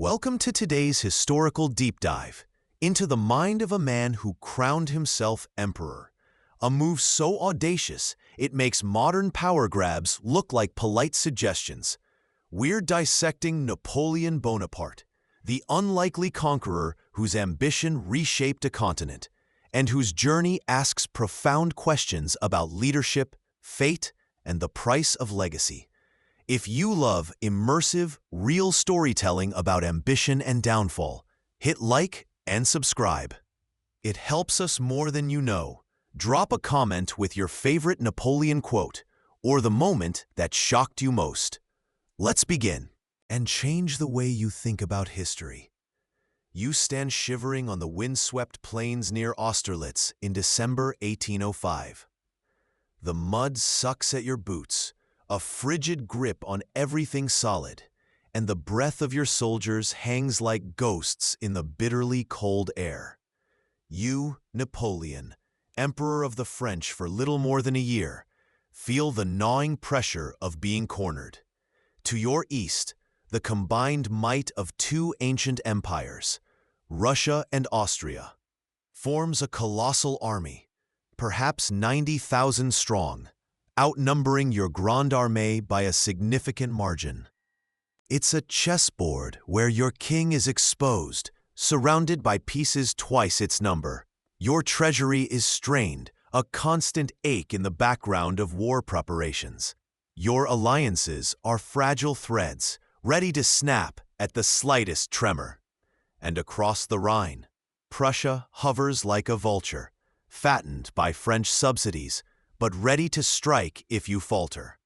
Welcome to today's historical deep dive into the mind of a man who crowned himself emperor. A move so audacious, it makes modern power grabs look like polite suggestions. We're dissecting Napoleon Bonaparte, the unlikely conqueror whose ambition reshaped a continent, and whose journey asks profound questions about leadership, fate, and the price of legacy. If you love immersive, real storytelling about ambition and downfall, hit like and subscribe. It helps us more than you know. Drop a comment with your favorite Napoleon quote or the moment that shocked you most. Let's begin and change the way you think about history. You stand shivering on the windswept plains near Austerlitz in December 1805. The mud sucks at your boots, a frigid grip on everything solid, and the breath of your soldiers hangs like ghosts in the bitterly cold air. You, Napoleon, Emperor of the French for little more than a year, feel the gnawing pressure of being cornered. To your east, the combined might of two ancient empires, Russia and Austria, forms a colossal army, perhaps 90,000 strong, outnumbering your Grande Armée by a significant margin. It's a chessboard where your king is exposed, surrounded by pieces twice its number. Your treasury is strained, a constant ache in the background of war preparations. Your alliances are fragile threads, ready to snap at the slightest tremor. And across the Rhine, Prussia hovers like a vulture, fattened by French subsidies, but ready to strike if you falter.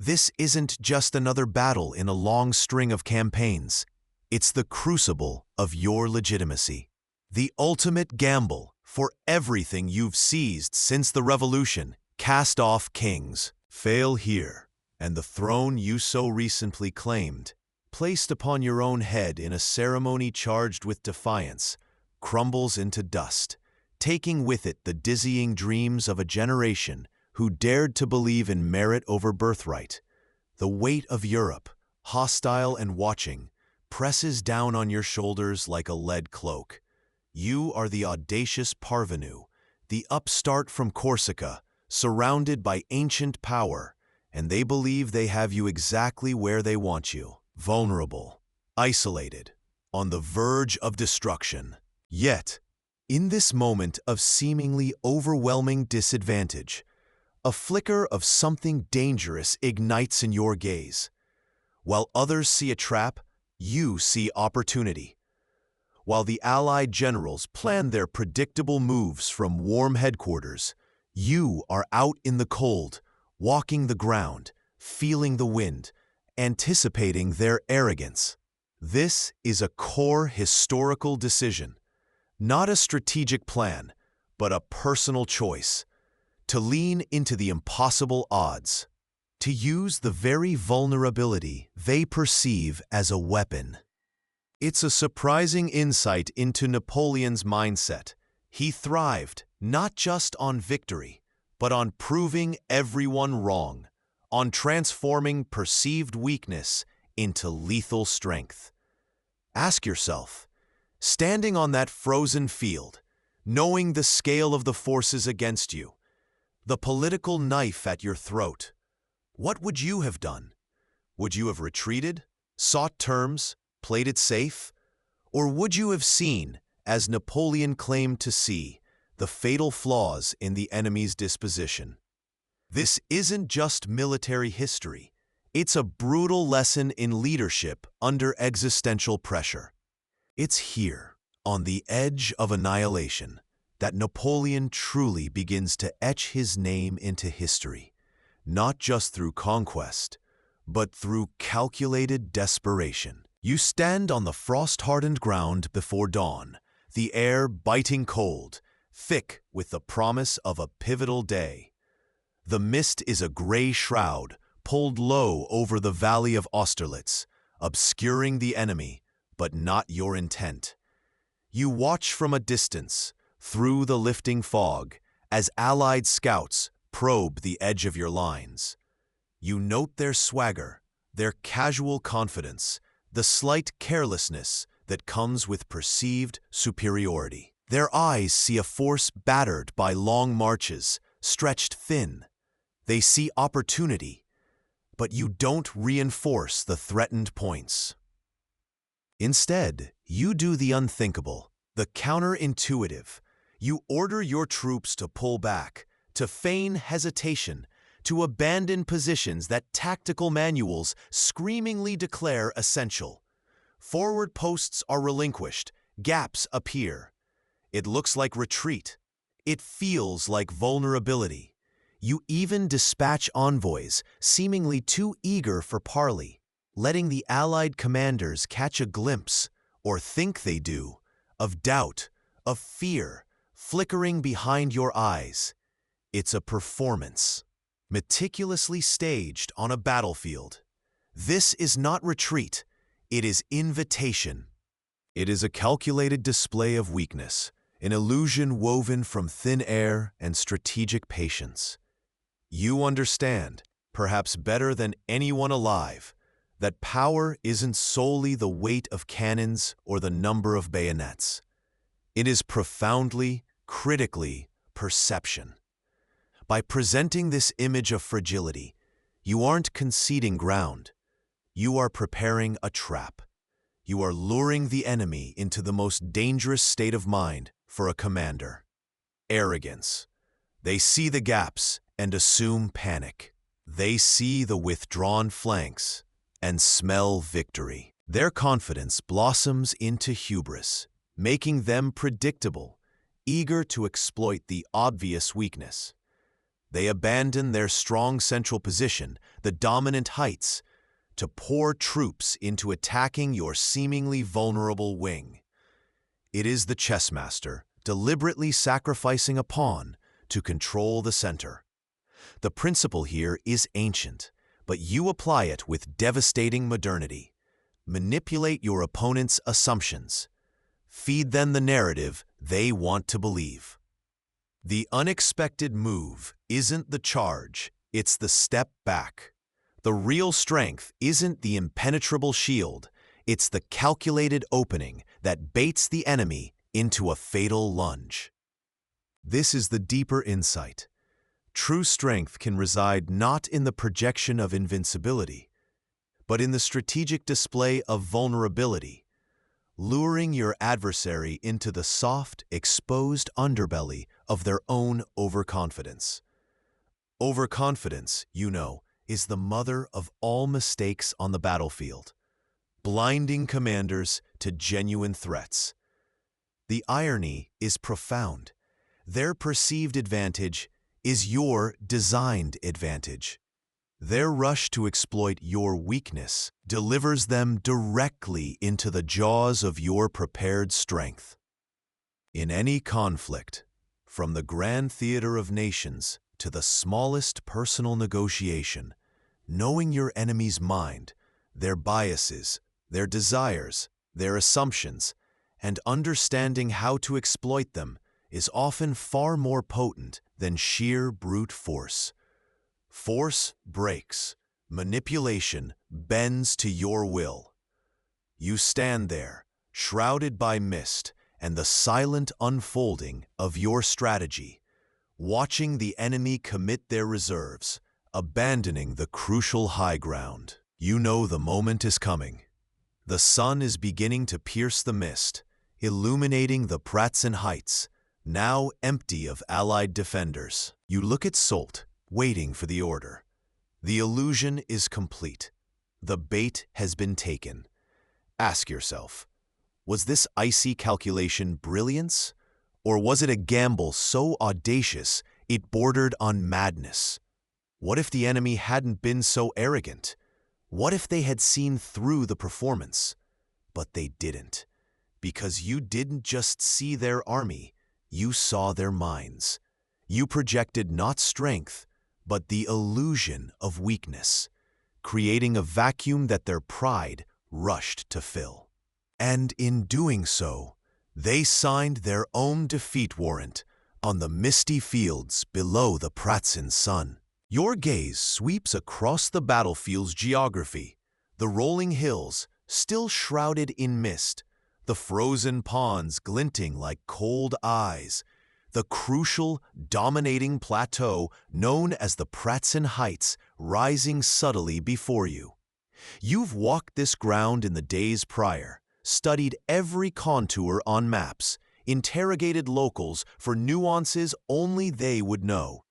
This isn't just another battle in a long string of campaigns. It's the crucible of your legitimacy. The ultimate gamble for everything you've seized since the revolution. Cast-off kings fail here, and the throne you so recently claimed, placed upon your own head in a ceremony charged with defiance, crumbles into dust, taking with it the dizzying dreams of a generation who dared to believe in merit over birthright. The weight of Europe, hostile and watching, presses down on your shoulders like a lead cloak. You are the audacious parvenu, the upstart from Corsica, surrounded by ancient power, and they believe they have you exactly where they want you, vulnerable, isolated, on the verge of destruction. Yet, in this moment of seemingly overwhelming disadvantage, a flicker of something dangerous ignites in your gaze. While others see a trap, you see opportunity. While the Allied generals plan their predictable moves from warm headquarters, you are out in the cold, walking the ground, feeling the wind, anticipating their arrogance. This is a core historical decision. Not a strategic plan, but a personal choice. To lean into the impossible odds. To use the very vulnerability they perceive as a weapon. It's a surprising insight into Napoleon's mindset. He thrived not just on victory, but on proving everyone wrong, on transforming perceived weakness into lethal strength. Ask yourself, standing on that frozen field, knowing the scale of the forces against you, the political knife at your throat, what would you have done? Would you have retreated, sought terms, played it safe? Or would you have seen, as Napoleon claimed to see, the fatal flaws in the enemy's disposition? This isn't just military history. It's a brutal lesson in leadership under existential pressure. It's here, on the edge of annihilation, that Napoleon truly begins to etch his name into history, not just through conquest, but through calculated desperation. You stand on the frost-hardened ground before dawn, the air biting cold, thick with the promise of a pivotal day. The mist is a gray shroud pulled low over the valley of Austerlitz, obscuring the enemy, but not your intent. You watch from a distance, through the lifting fog, as Allied scouts probe the edge of your lines. You note their swagger, their casual confidence, the slight carelessness that comes with perceived superiority. Their eyes see a force battered by long marches, stretched thin. They see opportunity, but you don't reinforce the threatened points. Instead, you do the unthinkable, the counterintuitive. You order your troops to pull back, to feign hesitation, to abandon positions that tactical manuals screamingly declare essential. Forward posts are relinquished, gaps appear. It looks like retreat. It feels like vulnerability. You even dispatch envoys, seemingly too eager for parley, letting the Allied commanders catch a glimpse, or think they do, of doubt, of fear, flickering behind your eyes. It's a performance, meticulously staged on a battlefield. This is not retreat, it is invitation. It is a calculated display of weakness, an illusion woven from thin air and strategic patience. You understand, perhaps better than anyone alive, that power isn't solely the weight of cannons or the number of bayonets. It is profoundly, critically, perception. By presenting this image of fragility, you aren't conceding ground. You are preparing a trap. You are luring the enemy into the most dangerous state of mind for a commander: arrogance. They see the gaps and assume panic. They see the withdrawn flanks and smell victory. Their confidence blossoms into hubris, making them predictable, eager to exploit the obvious weakness. They abandon their strong central position, the dominant heights, to pour troops into attacking your seemingly vulnerable wing. It is the chessmaster deliberately sacrificing a pawn to control the center. The principle here is ancient, but you apply it with devastating modernity. Manipulate your opponent's assumptions. Feed them the narrative they want to believe. The unexpected move isn't the charge, it's the step back. The real strength isn't the impenetrable shield, it's the calculated opening that baits the enemy into a fatal lunge. This is the deeper insight. True strength can reside not in the projection of invincibility, but in the strategic display of vulnerability, luring your adversary into the soft, exposed underbelly of their own overconfidence. Overconfidence, you know, is the mother of all mistakes on the battlefield, blinding commanders to genuine threats. The irony is profound. Their perceived advantage is your designed advantage. Their rush to exploit your weakness delivers them directly into the jaws of your prepared strength. In any conflict, from the grand theater of nations to the smallest personal negotiation, knowing your enemy's mind, their biases, their desires, their assumptions, and understanding how to exploit them is often far more potent than sheer brute force. Force breaks, manipulation bends to your will. You stand there, shrouded by mist and the silent unfolding of your strategy, watching the enemy commit their reserves, abandoning the crucial high ground. You know the moment is coming. The sun is beginning to pierce the mist, illuminating the Pratzen Heights, now empty of Allied defenders. You look at Soult, waiting for the order. The illusion is complete. The bait has been taken. Ask yourself, was this icy calculation brilliance, or was it a gamble so audacious it bordered on madness? What if the enemy hadn't been so arrogant? What if they had seen through the performance? But they didn't, because you didn't just see their army, you saw their minds. You projected not strength, but the illusion of weakness, creating a vacuum that their pride rushed to fill. And in doing so, they signed their own defeat warrant on the misty fields below the Pratzen sun. Your gaze sweeps across the battlefield's geography, the rolling hills, still shrouded in mist, the frozen ponds glinting like cold eyes, the crucial, dominating plateau known as the Pratzen Heights rising subtly before you. You've walked this ground in the days prior, studied every contour on maps, interrogated locals for nuances only they would know.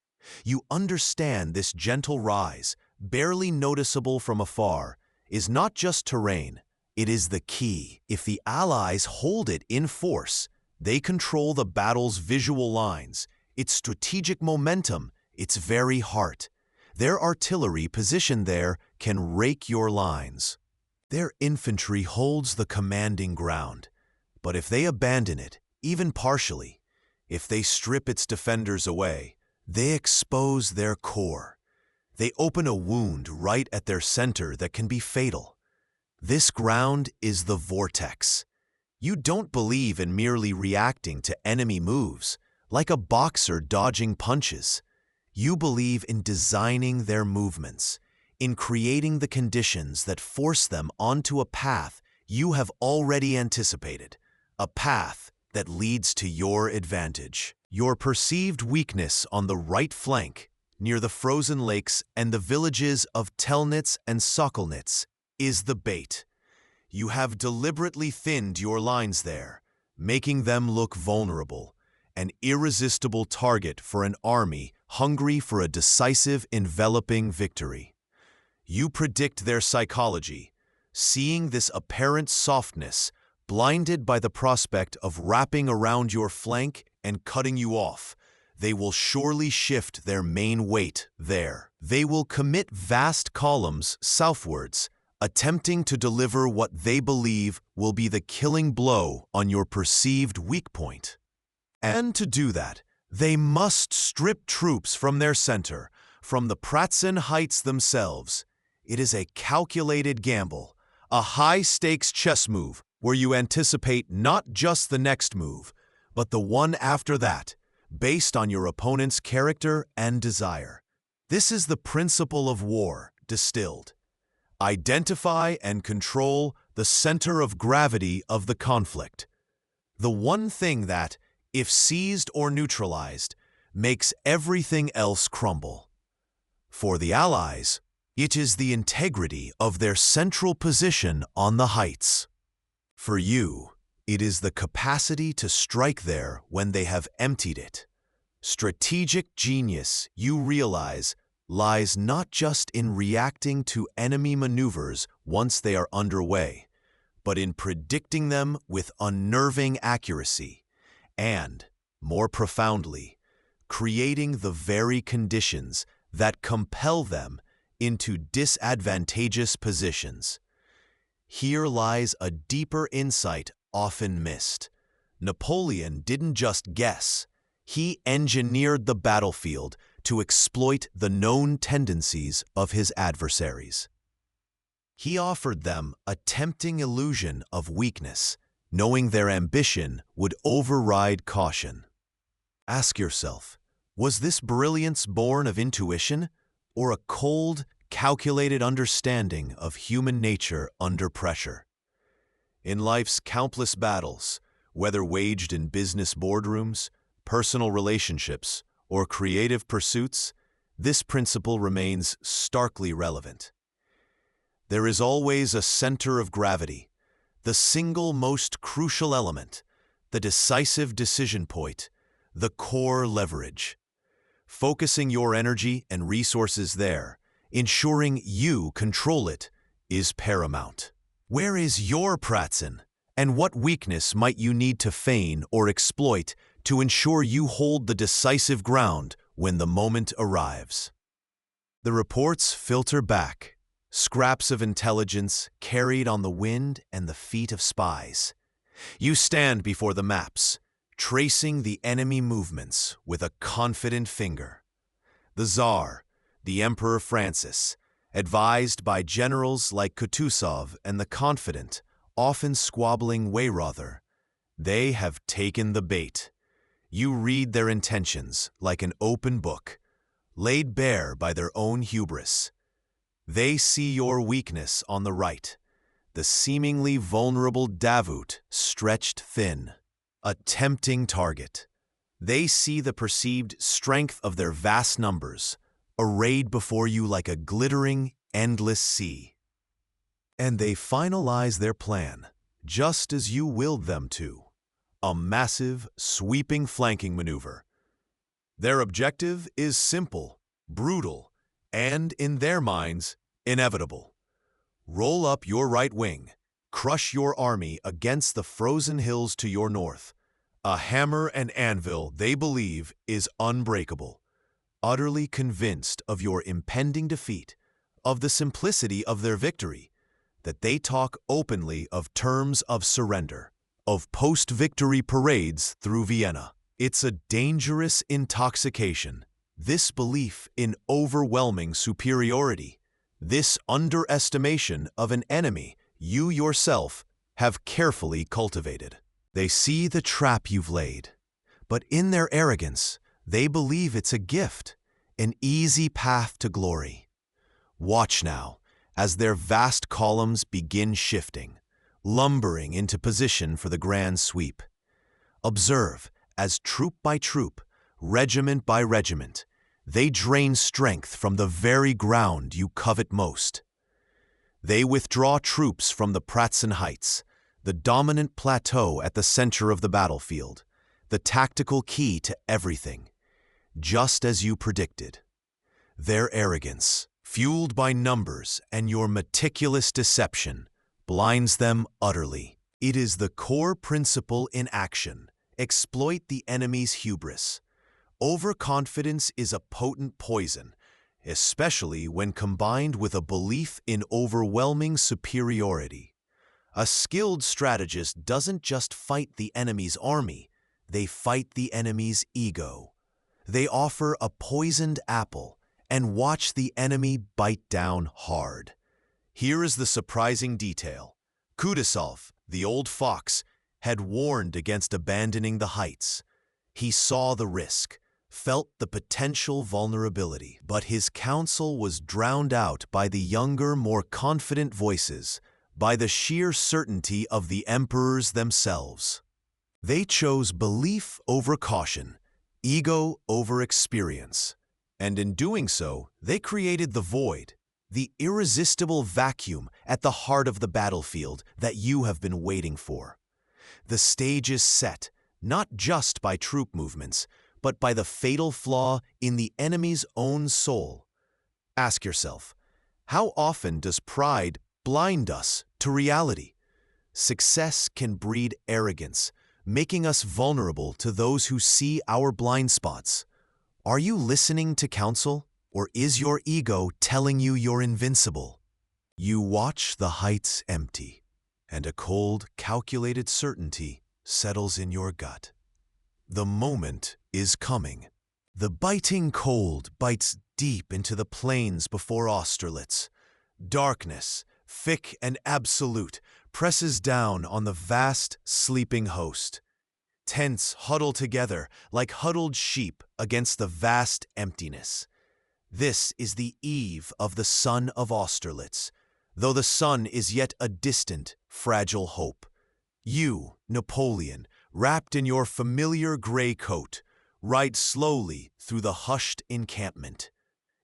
You understand this gentle rise, barely noticeable from afar, is not just terrain, it is the key. If the Allies hold it in force, they control the battle's visual lines, its strategic momentum, its very heart. Their artillery positioned there can rake your lines. Their infantry holds the commanding ground, but if they abandon it, even partially, if they strip its defenders away, they expose their core. They open a wound right at their center that can be fatal. This ground is the vortex. You don't believe in merely reacting to enemy moves, like a boxer dodging punches. You believe in designing their movements, in creating the conditions that force them onto a path you have already anticipated, a path that leads to your advantage. Your perceived weakness on the right flank, near the frozen lakes and the villages of Telnitz and Sokolnitz, is the bait. You have deliberately thinned your lines there, making them look vulnerable, an irresistible target for an army hungry for a decisive, enveloping victory. You predict their psychology, seeing this apparent softness, blinded by the prospect of wrapping around your flank and cutting you off. They will surely shift their main weight there. They will commit vast columns southwards, attempting to deliver what they believe will be the killing blow on your perceived weak point. And to do that, they must strip troops from their center, from the Pratzen Heights themselves. It is a calculated gamble, a high-stakes chess move where you anticipate not just the next move, but the one after that, based on your opponent's character and desire. This is the principle of war distilled. Identify and control the center of gravity of the conflict. The one thing that, if seized or neutralized, makes everything else crumble. For the Allies, it is the integrity of their central position on the heights. For you, it is the capacity to strike there when they have emptied it. Strategic genius, you realize, lies not just in reacting to enemy maneuvers once they are underway, but in predicting them with unnerving accuracy and, more profoundly, creating the very conditions that compel them into disadvantageous positions. Here lies a deeper insight often missed. Napoleon didn't just guess. He engineered the battlefield to exploit the known tendencies of his adversaries. He offered them a tempting illusion of weakness, knowing their ambition would override caution. Ask yourself, was this brilliance born of intuition or a cold, calculated understanding of human nature under pressure? In life's countless battles, whether waged in business boardrooms, personal relationships, or creative pursuits, this principle remains starkly relevant. There is always a center of gravity, the single most crucial element, the decisive decision point, the core leverage. Focusing your energy and resources there, ensuring you control it, is paramount. Where is your Pratzen, and what weakness might you need to feign or exploit to ensure you hold the decisive ground when the moment arrives? The reports filter back, scraps of intelligence carried on the wind and the feet of spies. You stand before the maps, tracing the enemy movements with a confident finger. The Tsar, the Emperor Francis, advised by generals like Kutuzov and the confident, often squabbling Weyrother, they have taken the bait. You read their intentions like an open book, laid bare by their own hubris. They see your weakness on the right, the seemingly vulnerable Davut stretched thin, a tempting target. They see the perceived strength of their vast numbers, arrayed before you like a glittering, endless sea. And they finalize their plan, just as you willed them to. A massive, sweeping flanking maneuver. Their objective is simple, brutal, and, in their minds, inevitable. Roll up your right wing, crush your army against the frozen hills to your north. A hammer and anvil they believe is unbreakable. Utterly convinced of your impending defeat, of the simplicity of their victory, that they talk openly of terms of surrender, of post-victory parades through Vienna. It's a dangerous intoxication, this belief in overwhelming superiority, this underestimation of an enemy you yourself have carefully cultivated. They see the trap you've laid, but in their arrogance, they believe it's a gift, an easy path to glory. Watch now as their vast columns begin shifting, lumbering into position for the grand sweep. Observe as troop by troop, regiment by regiment, they drain strength from the very ground you covet most. They withdraw troops from the Pratzen Heights, the dominant plateau at the center of the battlefield, the tactical key to everything, just as you predicted. Their arrogance, fueled by numbers and your meticulous deception, blinds them utterly. It is the core principle in action. Exploit the enemy's hubris. Overconfidence is a potent poison, especially when combined with a belief in overwhelming superiority. A skilled strategist doesn't just fight the enemy's army, they fight the enemy's ego. They offer a poisoned apple and watch the enemy bite down hard. Here is the surprising detail. Kutuzov, the old fox, had warned against abandoning the heights. He saw the risk, felt the potential vulnerability, but his counsel was drowned out by the younger, more confident voices, by the sheer certainty of the emperors themselves. They chose belief over caution, ego over experience, and in doing so, they created the void, the irresistible vacuum at the heart of the battlefield that you have been waiting for. The stage is set, not just by troop movements, but by the fatal flaw in the enemy's own soul. Ask yourself, how often does pride blind us to reality? Success can breed arrogance, making us vulnerable to those who see our blind spots. Are you listening to counsel, or is your ego telling you you're invincible? You watch the heights empty, and a cold, calculated certainty settles in your gut. The moment is coming. The biting cold bites deep into the plains before Austerlitz. Darkness, thick and absolute, presses down on the vast, sleeping host. Tents huddle together like huddled sheep against the vast emptiness. This is the eve of the sun of Austerlitz, though the sun is yet a distant, fragile hope. You, Napoleon, wrapped in your familiar gray coat, ride slowly through the hushed encampment.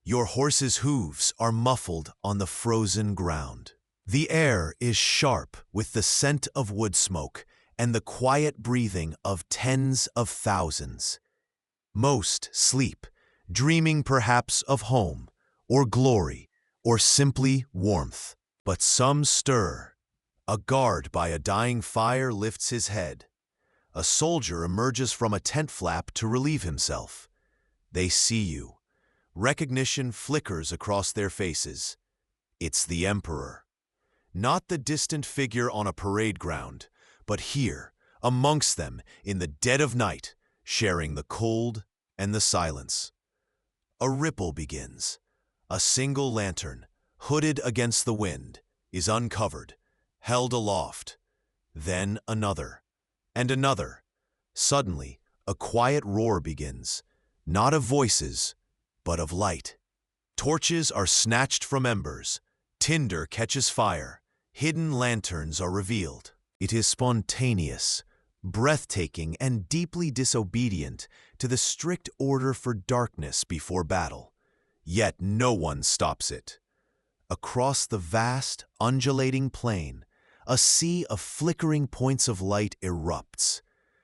Your horse's hooves are muffled on the frozen ground. The air is sharp with the scent of wood smoke and the quiet breathing of tens of thousands. Most sleep, dreaming perhaps of home, or glory, or simply warmth. But some stir. A guard by a dying fire lifts his head. A soldier emerges from a tent flap to relieve himself. They see you. Recognition flickers across their faces. It's the emperor. Not the distant figure on a parade ground, but here, amongst them, in the dead of night, sharing the cold and the silence. A ripple begins. A single lantern, hooded against the wind, is uncovered, held aloft. Then another, and another. Suddenly, a quiet roar begins, not of voices, but of light. Torches are snatched from embers. Tinder catches fire. hidden lanterns are revealed. It is spontaneous, breathtaking, and deeply disobedient to the strict order for darkness before battle. Yet no one stops it. Across the vast, undulating plain, a sea of flickering points of light erupts,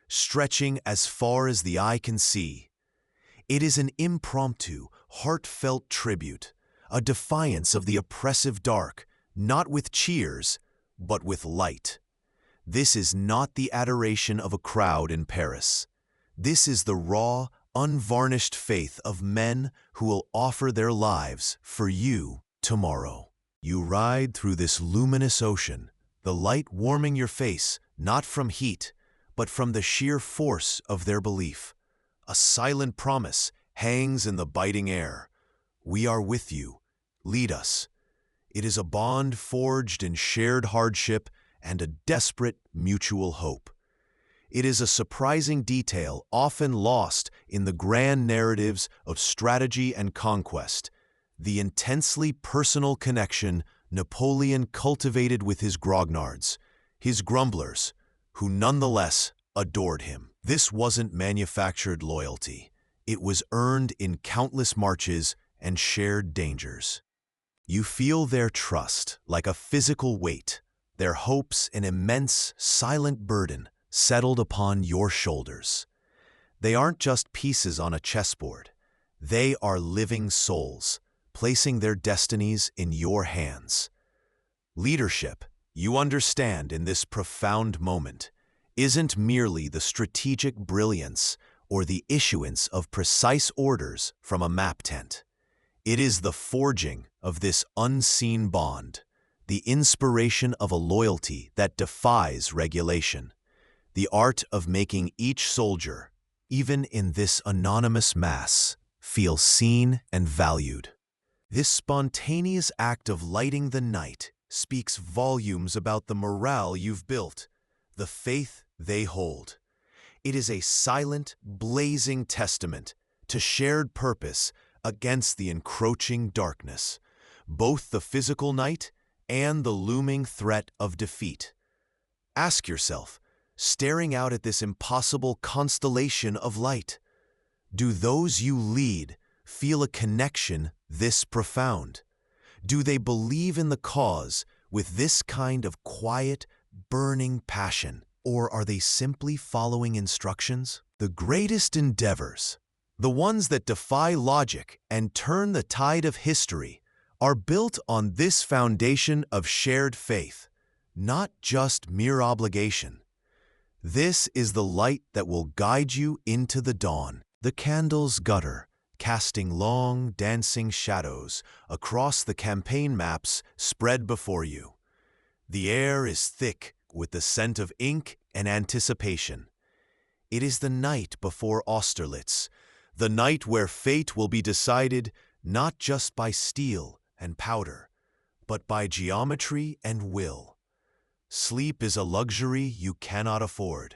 stretching as far as the eye can see. It is an impromptu, heartfelt tribute, a defiance of the oppressive dark, not with cheers, but with light. This is not the adoration of a crowd in Paris. This is the raw, unvarnished faith of men who will offer their lives for you tomorrow. You ride through this luminous ocean, the light warming your face, not from heat, but from the sheer force of their belief. A silent promise hangs in the biting air. We are with you. Lead us. It is a bond forged in shared hardship and a desperate mutual hope. It is a surprising detail often lost in the grand narratives of strategy and conquest, the intensely personal connection Napoleon cultivated with his grognards, his grumblers, who nonetheless adored him. This wasn't manufactured loyalty. It was earned in countless marches and shared dangers. You feel their trust like a physical weight, their hopes an immense, silent burden settled upon your shoulders. They aren't just pieces on a chessboard. They are living souls, placing their destinies in your hands. Leadership, you understand in this profound moment, isn't merely the strategic brilliance or the issuance of precise orders from a map tent. It is the forging of this unseen bond, the inspiration of a loyalty that defies regulation, the art of making each soldier, even in this anonymous mass, feel seen and valued. This spontaneous act of lighting the night speaks volumes about the morale you've built, the faith they hold. It is a silent, blazing testament to shared purpose against the encroaching darkness, both the physical night and the looming threat of defeat. Ask yourself, staring out at this impossible constellation of light, do those you lead feel a connection this profound? Do they believe in the cause with this kind of quiet, burning passion? Or are they simply following instructions? The greatest endeavors, the ones that defy logic and turn the tide of history, are built on this foundation of shared faith, not just mere obligation. This is the light that will guide you into the dawn. The candles gutter, casting long, dancing shadows across the campaign maps spread before you. The air is thick with the scent of ink and anticipation. It is the night before Austerlitz, the night where fate will be decided not just by steel and powder, but by geometry and will. Sleep is a luxury you cannot afford.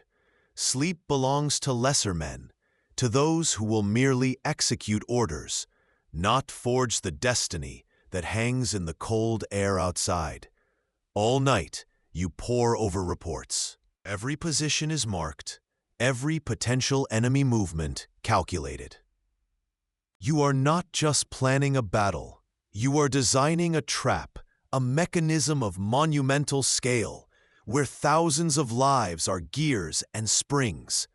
Sleep belongs to lesser men, to those who will merely execute orders, not forge the destiny that hangs in the cold air outside. All night, you pore over reports. Every position is marked, every potential enemy movement calculated. You are not just planning a battle, you are designing a trap, a mechanism of monumental scale, where thousands of lives are gears and springs.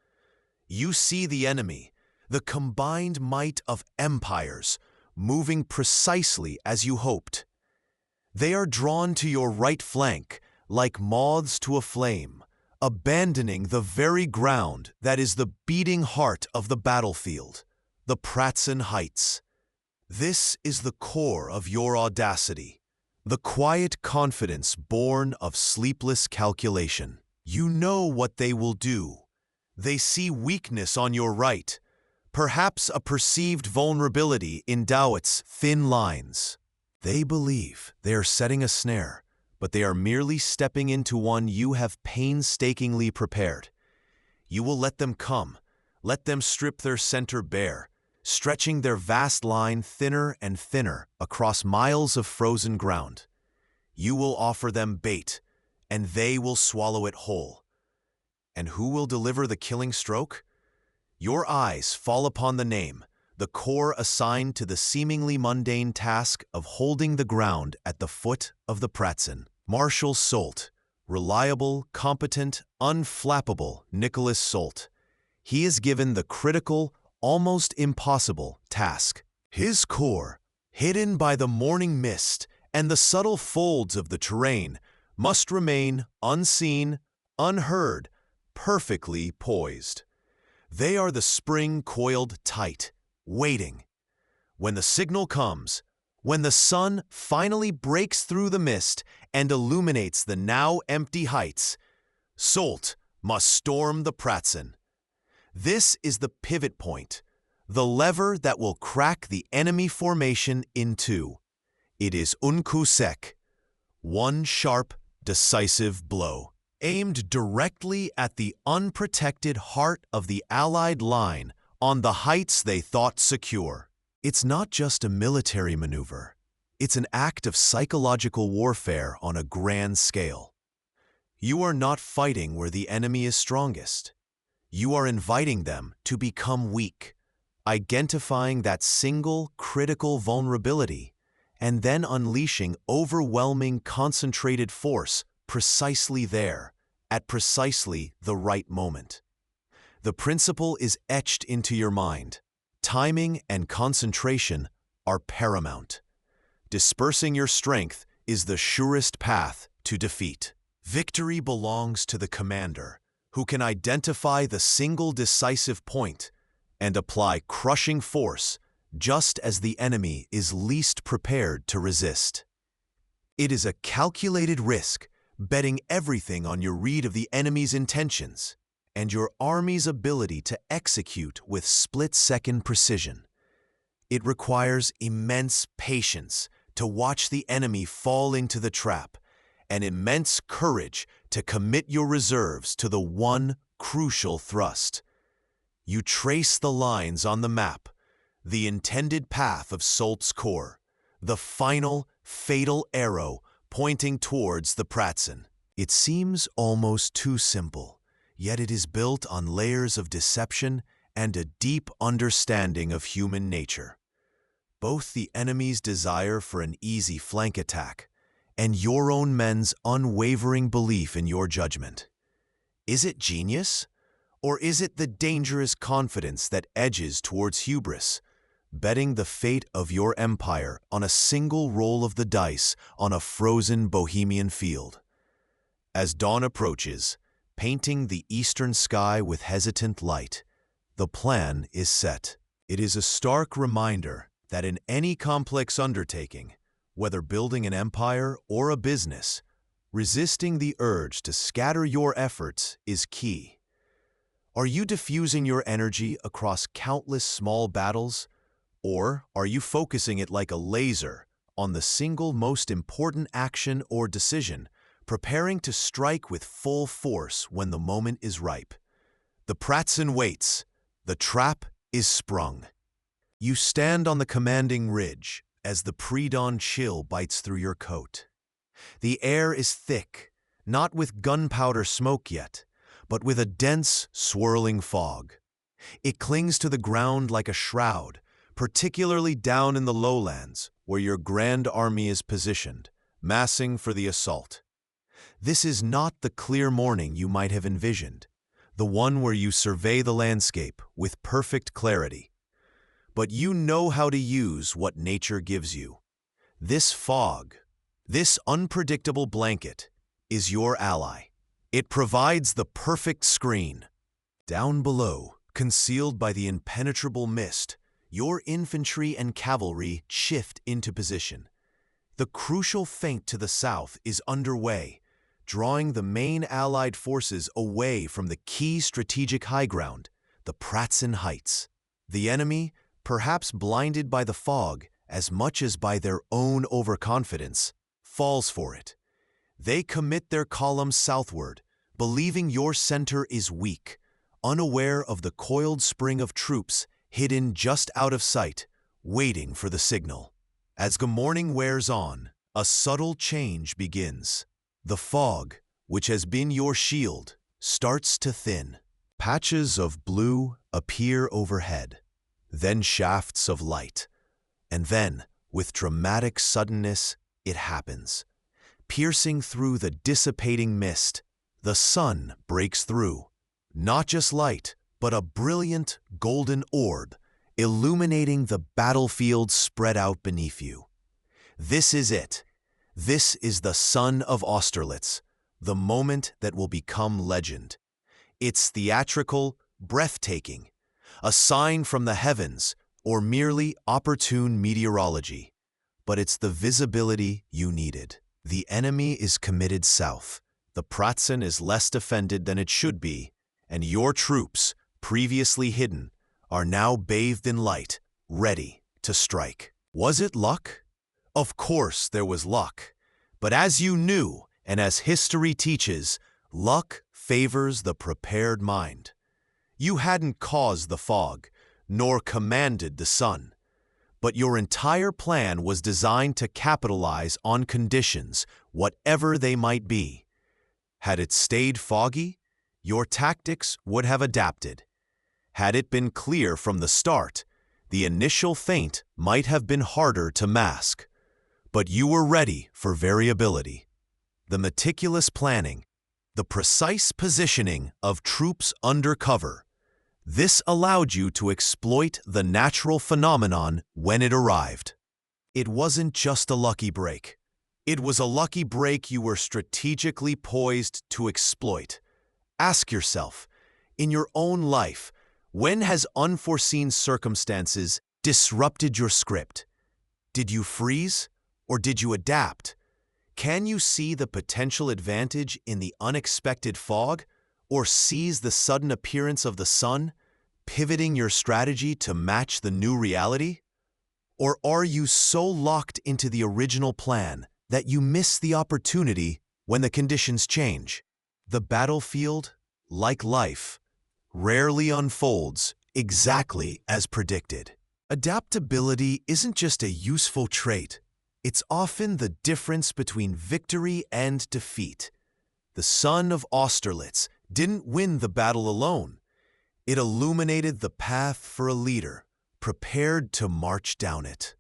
You see the enemy, the combined might of empires, moving precisely as you hoped. They are drawn to your right flank, like moths to a flame, abandoning the very ground that is the beating heart of the battlefield, the Pratzen Heights. This is the core of your audacity, the quiet confidence born of sleepless calculation. You know what they will do. They see weakness on your right, perhaps a perceived vulnerability in Dowit's thin lines. They believe they are setting a snare, but they are merely stepping into one you have painstakingly prepared. You will let them come, let them strip their center bare, stretching their vast line thinner and thinner across miles of frozen ground. You will offer them bait, and they will swallow it whole. And who will deliver the killing stroke? Your eyes fall upon the name, the corps assigned to the seemingly mundane task of holding the ground at the foot of the Pratzen. Marshal Soult, reliable, competent, unflappable Nicholas Soult. He is given the critical, almost impossible task. His corps, hidden by the morning mist and the subtle folds of the terrain, must remain unseen, unheard, perfectly poised. They are the spring coiled tight, waiting. When the signal comes, when the sun finally breaks through the mist and illuminates the now empty heights, Soult must storm the Pratzen. This is the pivot point, the lever that will crack the enemy formation in two. It is un coup sec, one sharp, decisive blow, aimed directly at the unprotected heart of the Allied line on the heights they thought secure. It's not just a military maneuver. It's an act of psychological warfare on a grand scale. You are not fighting where the enemy is strongest. You are inviting them to become weak, identifying that single critical vulnerability, and then unleashing overwhelming concentrated force precisely there, at precisely the right moment. The principle is etched into your mind. Timing and concentration are paramount. Dispersing your strength is the surest path to defeat. Victory belongs to the commander, who can identify the single decisive point and apply crushing force just as the enemy is least prepared to resist. It is a calculated risk, betting everything on your read of the enemy's intentions and your army's ability to execute with split-second precision. It requires immense patience to watch the enemy fall into the trap, and immense courage to commit your reserves to the one crucial thrust. You trace the lines on the map, the intended path of Soult's corps, the final, fatal arrow pointing towards the Pratzen. It seems almost too simple, yet it is built on layers of deception and a deep understanding of human nature. Both the enemy's desire for an easy flank attack and your own men's unwavering belief in your judgment. Is it genius? Or is it the dangerous confidence that edges towards hubris, betting the fate of your empire on a single roll of the dice on a frozen Bohemian field? As dawn approaches, painting the eastern sky with hesitant light, the plan is set. It is a stark reminder that in any complex undertaking, whether building an empire or a business, resisting the urge to scatter your efforts is key. Are you diffusing your energy across countless small battles, or are you focusing it like a laser on the single most important action or decision, preparing to strike with full force when the moment is ripe? The Pratzen waits. The trap is sprung. You stand on the commanding ridge as the pre-dawn chill bites through your coat. The air is thick, not with gunpowder smoke yet, but with a dense, swirling fog. It clings to the ground like a shroud, particularly down in the lowlands, where your grand army is positioned, massing for the assault. This is not the clear morning you might have envisioned, the one where you survey the landscape with perfect clarity. But you know how to use what nature gives you. This fog, this unpredictable blanket, is your ally. It provides the perfect screen. Down below, concealed by the impenetrable mist, your infantry and cavalry shift into position. The crucial feint to the south is underway, drawing the main Allied forces away from the key strategic high ground, the Pratzen Heights. The enemy, perhaps blinded by the fog as much as by their own overconfidence, falls for it. They commit their columns southward, believing your center is weak, unaware of the coiled spring of troops hidden just out of sight, waiting for the signal. As the morning wears on, a subtle change begins. The fog, which has been your shield, starts to thin. Patches of blue appear overhead, then shafts of light. And then, with dramatic suddenness, it happens. Piercing through the dissipating mist, the sun breaks through. Not just light, but a brilliant golden orb, illuminating the battlefield spread out beneath you. This is it. This is the sun of Austerlitz, the moment that will become legend. It's theatrical, breathtaking, a sign from the heavens, or merely opportune meteorology. But it's the visibility you needed. The enemy is committed south. The Pratzen is less defended than it should be, and your troops, previously hidden, are now bathed in light, ready to strike. Was it luck? Of course there was luck. But as you knew, and as history teaches, luck favors the prepared mind. You hadn't caused the fog, nor commanded the sun. But your entire plan was designed to capitalize on conditions, whatever they might be. Had it stayed foggy, your tactics would have adapted. Had it been clear from the start, the initial feint might have been harder to mask. But you were ready for variability. The meticulous planning, the precise positioning of troops under cover. This allowed you to exploit the natural phenomenon when it arrived. It wasn't just a lucky break. It was a lucky break you were strategically poised to exploit. Ask yourself, in your own life, when has unforeseen circumstances disrupted your script? Did you freeze, or did you adapt? Can you see the potential advantage in the unexpected fog, or seize the sudden appearance of the sun, pivoting your strategy to match the new reality? Or are you so locked into the original plan that you miss the opportunity when the conditions change? The battlefield, like life, rarely unfolds exactly as predicted. Adaptability isn't just a useful trait. It's often the difference between victory and defeat. The sun of Austerlitz didn't win the battle alone. It illuminated the path for a leader, prepared to march down it.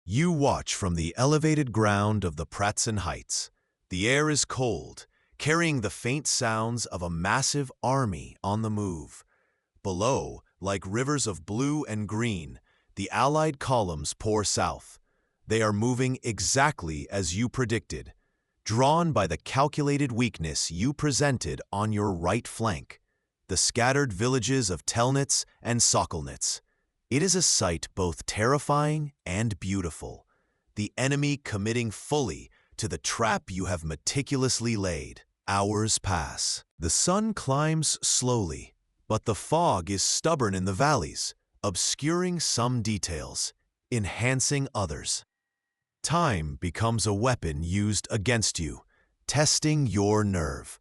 You watch from the elevated ground of the Pratzen Heights. The air is cold, carrying the faint sounds of a massive army on the move. Below, like rivers of blue and green, the Allied columns pour south. They are moving exactly as you predicted, drawn by the calculated weakness you presented on your right flank, the scattered villages of Telnitz and Sokolnitz. It is a sight both terrifying and beautiful, the enemy committing fully to the trap you have meticulously laid. Hours pass. The sun climbs slowly, but the fog is stubborn in the valleys, obscuring some details, enhancing others. Time becomes a weapon used against you, testing your nerve.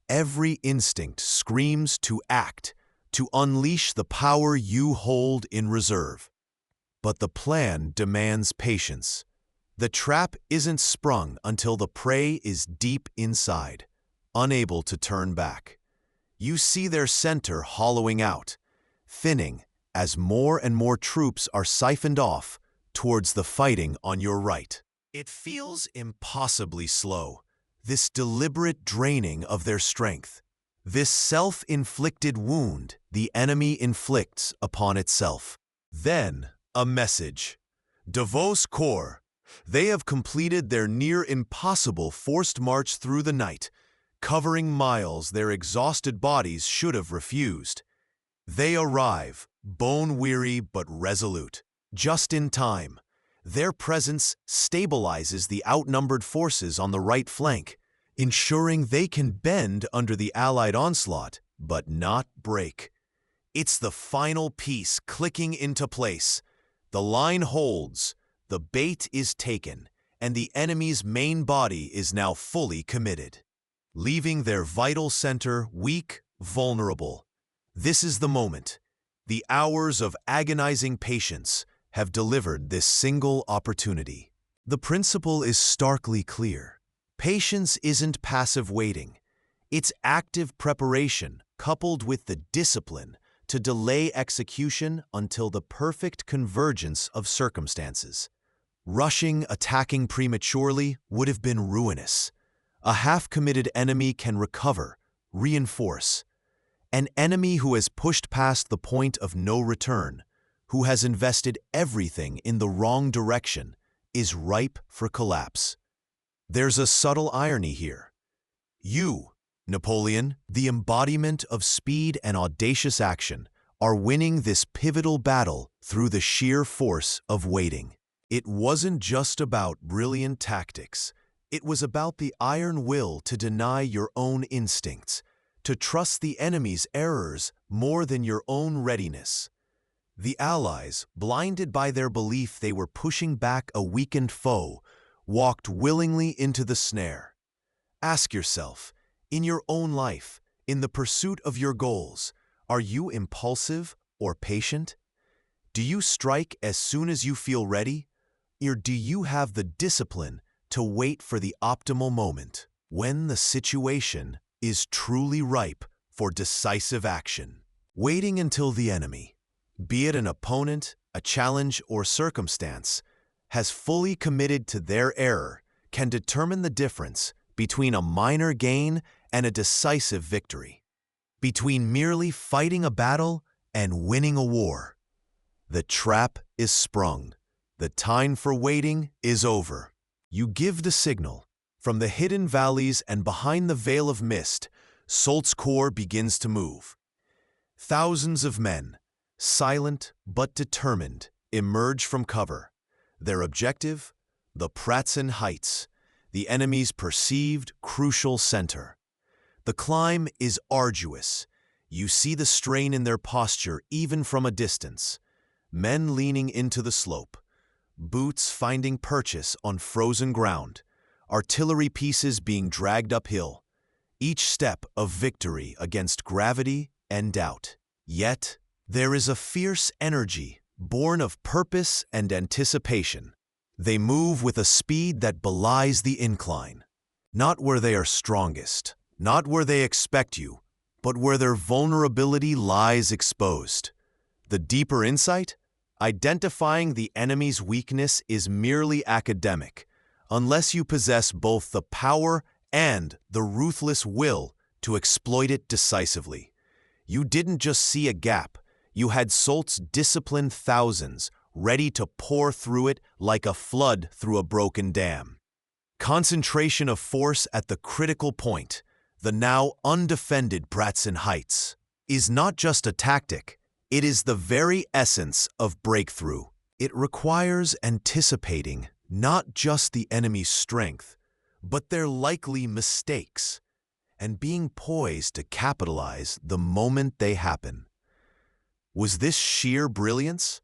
Every instinct screams to act, to unleash the power you hold in reserve. But the plan demands patience. The trap isn't sprung until the prey is deep inside, unable to turn back. You see their center hollowing out, thinning as more and more troops are siphoned off towards the fighting on your right. It feels impossibly slow, this deliberate draining of their strength, this self-inflicted wound the enemy inflicts upon itself. Then, a message. De vos corps. They have completed their near-impossible forced march through the night, covering miles their exhausted bodies should have refused. They arrive, bone-weary but resolute, just in time. Their presence stabilizes the outnumbered forces on the right flank, ensuring they can bend under the Allied onslaught, but not break. It's the final piece clicking into place. The line holds, the bait is taken, and the enemy's main body is now fully committed, leaving their vital center weak, vulnerable. This is the moment. The hours of agonizing patience have delivered this single opportunity. The principle is starkly clear. Patience isn't passive waiting. It's active preparation coupled with the discipline to delay execution until the perfect convergence of circumstances. Rushing, attacking prematurely would have been ruinous. A half-committed enemy can recover, reinforce. An enemy who has pushed past the point of no return, who has invested everything in the wrong direction, is ripe for collapse. There's a subtle irony here. You, Napoleon, the embodiment of speed and audacious action, are winning this pivotal battle through the sheer force of waiting. It wasn't just about brilliant tactics. It was about the iron will to deny your own instincts, to trust the enemy's errors more than your own readiness. The Allies, blinded by their belief they were pushing back a weakened foe, walked willingly into the snare. Ask yourself, in your own life, in the pursuit of your goals, are you impulsive or patient? Do you strike as soon as you feel ready? Or do you have the discipline to wait for the optimal moment, when the situation is truly ripe for decisive action? Waiting until the enemy, be it an opponent, a challenge, or circumstance, has fully committed to their error can determine the difference between a minor gain and a decisive victory, between merely fighting a battle and winning a war. The trap is sprung. The time for waiting is over. You give the signal. From the hidden valleys and behind the veil of mist, Soult's corps begins to move. Thousands of men, silent but determined, emerge from cover. Their objective? The Pratzen Heights, the enemy's perceived crucial center. The climb is arduous. You see the strain in their posture even from a distance. Men leaning into the slope, boots finding purchase on frozen ground, artillery pieces being dragged uphill, each step a victory against gravity and doubt. Yet, there is a fierce energy born of purpose and anticipation. They move with a speed that belies the incline. Not where they are strongest, not where they expect you, but where their vulnerability lies exposed. The deeper insight? Identifying the enemy's weakness is merely academic, unless you possess both the power and the ruthless will to exploit it decisively. You didn't just see a gap, you had Soult's disciplined thousands ready to pour through it like a flood through a broken dam. Concentration of force at the critical point, the now undefended Pratzen Heights, is not just a tactic. It is the very essence of breakthrough. It requires anticipating not just the enemy's strength, but their likely mistakes, and being poised to capitalize the moment they happen. Was this sheer brilliance?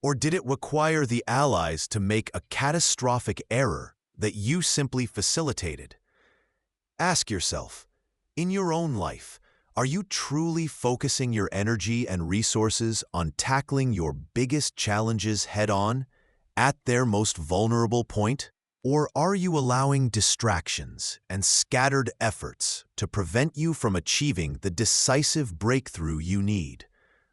Or did it require the Allies to make a catastrophic error that you simply facilitated? Ask yourself, in your own life, are you truly focusing your energy and resources on tackling your biggest challenges head-on, at their most vulnerable point? Or are you allowing distractions and scattered efforts to prevent you from achieving the decisive breakthrough you need,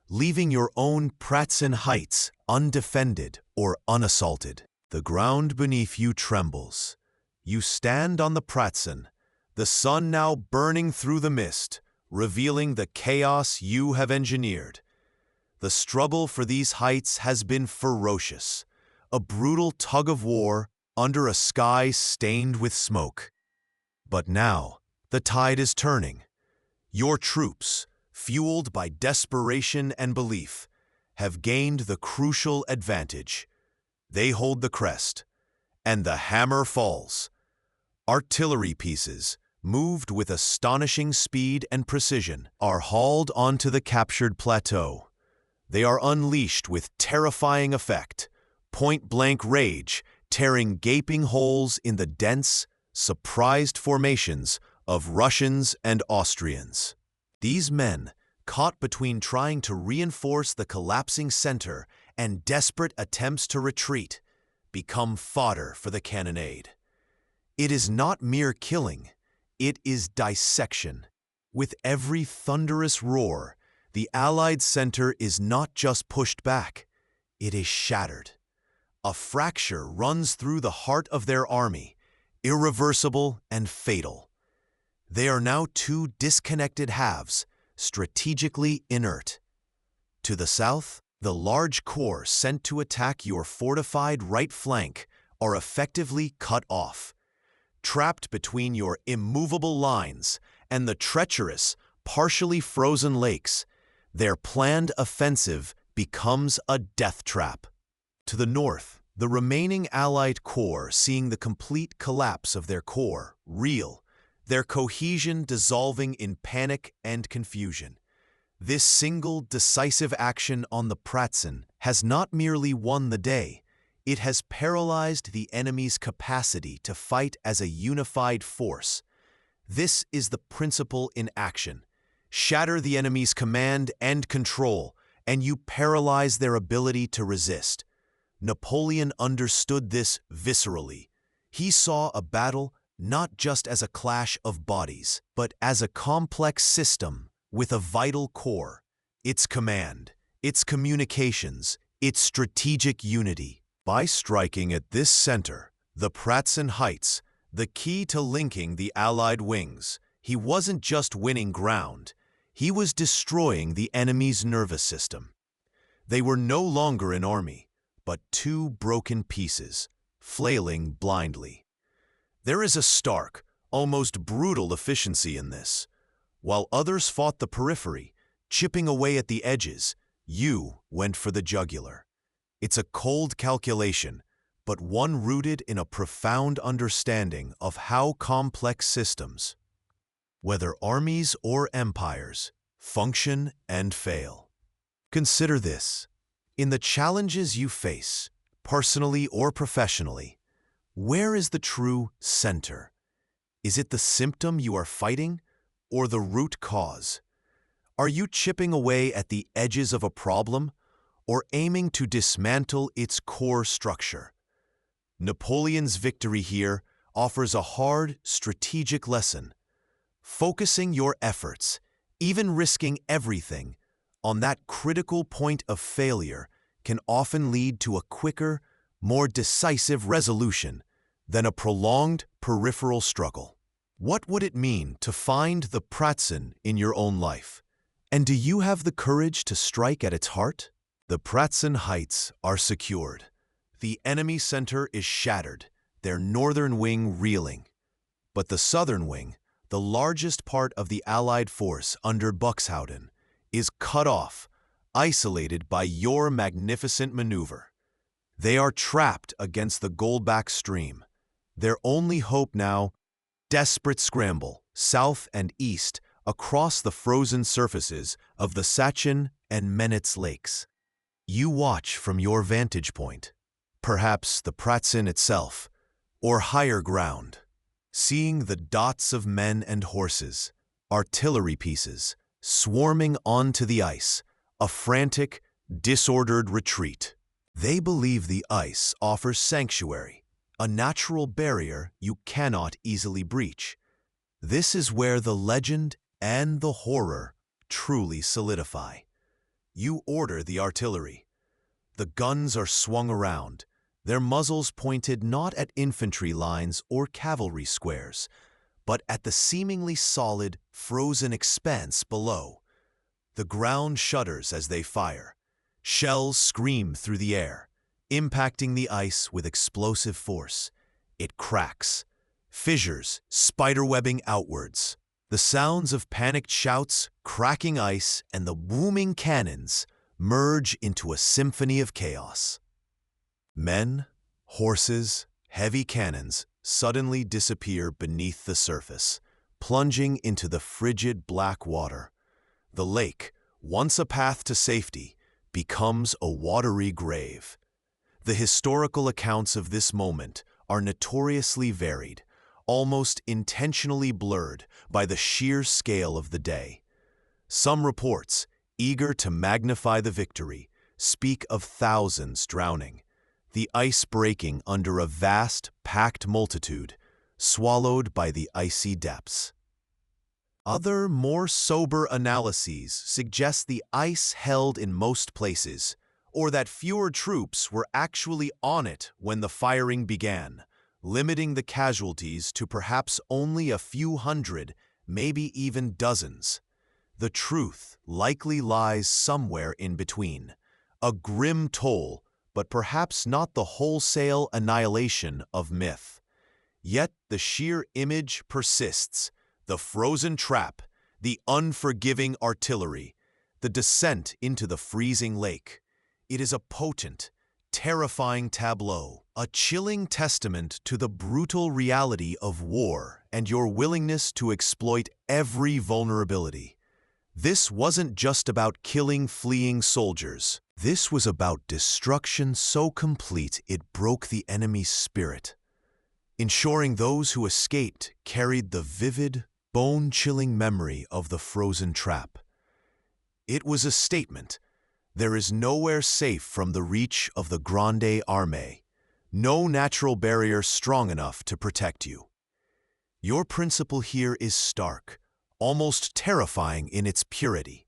leaving your own Pratzen Heights undefended or unassaulted? The ground beneath you trembles. You stand on the Pratzen, the sun now burning through the mist, revealing the chaos you have engineered. The struggle for these heights has been ferocious, a brutal tug-of-war under a sky stained with smoke. But now, the tide is turning. Your troops, fueled by desperation and belief, have gained the crucial advantage. They hold the crest, and the hammer falls. Artillery pieces, moved with astonishing speed and precision, are hauled onto the captured plateau. They are unleashed with terrifying effect, point-blank rage, tearing gaping holes in the dense, surprised formations of Russians and Austrians. These men, caught between trying to reinforce the collapsing center and desperate attempts to retreat, become fodder for the cannonade. It is not mere killing, it is dissection. With every thunderous roar, the Allied center is not just pushed back, it is shattered. A fracture runs through the heart of their army, irreversible and fatal. They are now two disconnected halves, strategically inert. To the south, the large corps sent to attack your fortified right flank are effectively cut off. Trapped between your immovable lines and the treacherous, partially frozen lakes, their planned offensive becomes a death trap. To the north, the remaining Allied corps, seeing the complete collapse of their core, reel, their cohesion dissolving in panic and confusion. This single decisive action on the Pratzen has not merely won the day, it has paralyzed the enemy's capacity to fight as a unified force. This is the principle in action. Shatter the enemy's command and control, and you paralyze their ability to resist. Napoleon understood this viscerally. He saw a battle not just as a clash of bodies, but as a complex system with a vital core, its command, its communications, its strategic unity. By striking at this center, the Pratzen Heights, the key to linking the Allied wings, he wasn't just winning ground, he was destroying the enemy's nervous system. They were no longer an army, but two broken pieces, flailing blindly. There is a stark, almost brutal efficiency in this. While others fought the periphery, chipping away at the edges, you went for the jugular. It's a cold calculation, but one rooted in a profound understanding of how complex systems, whether armies or empires, function and fail. Consider this. In the challenges you face, personally or professionally, where is the true center? Is it the symptom you are fighting, or the root cause? Are you chipping away at the edges of a problem, or aiming to dismantle its core structure? Napoleon's victory here offers a hard, strategic lesson. Focusing your efforts, even risking everything, on that critical point of failure can often lead to a quicker, more decisive resolution than a prolonged peripheral struggle. What would it mean to find the Pratzen in your own life? And do you have the courage to strike at its heart? The Pratzen Heights are secured. The enemy center is shattered, their northern wing reeling. But the southern wing, the largest part of the Allied force under Buxhowden, is cut off, isolated by your magnificent maneuver. They are trapped against the Goldbach stream. Their only hope now, desperate scramble, south and east, across the frozen surfaces of the Sachin and Menitz lakes. You watch from your vantage point, perhaps the Pratzen itself, or higher ground, seeing the dots of men and horses, artillery pieces, swarming onto the ice, a frantic, disordered retreat. They believe the ice offers sanctuary, a natural barrier you cannot easily breach. This is where the legend and the horror truly solidify. You order the artillery. The guns are swung around, their muzzles pointed not at infantry lines or cavalry squares, but at the seemingly solid, frozen expanse below. The ground shudders as they fire. Shells scream through the air, impacting the ice with explosive force. It cracks. Fissures, spiderwebbing outwards. The sounds of panicked shouts, cracking ice, and the booming cannons merge into a symphony of chaos. Men, horses, heavy cannons suddenly disappear beneath the surface, plunging into the frigid black water. The lake, once a path to safety, becomes a watery grave. The historical accounts of this moment are notoriously varied, almost intentionally blurred by the sheer scale of the day. Some reports, eager to magnify the victory, speak of thousands drowning. the ice breaking under a vast, packed multitude, swallowed by the icy depths. Other, more sober analyses suggest the ice held in most places, or that fewer troops were actually on it when the firing began, limiting the casualties to perhaps only a few hundred, maybe even dozens. The truth likely lies somewhere in between, a grim toll, but perhaps not the wholesale annihilation of myth. Yet the sheer image persists, the frozen trap, the unforgiving artillery, the descent into the freezing lake. It is a potent, terrifying tableau, a chilling testament to the brutal reality of war and your willingness to exploit every vulnerability. This wasn't just about killing fleeing soldiers. This was about destruction so complete it broke the enemy's spirit, ensuring those who escaped carried the vivid, bone-chilling memory of the frozen trap. It was a statement. There is nowhere safe from the reach of the Grande Armée, no natural barrier strong enough to protect you. Your principle here is stark, almost terrifying in its purity.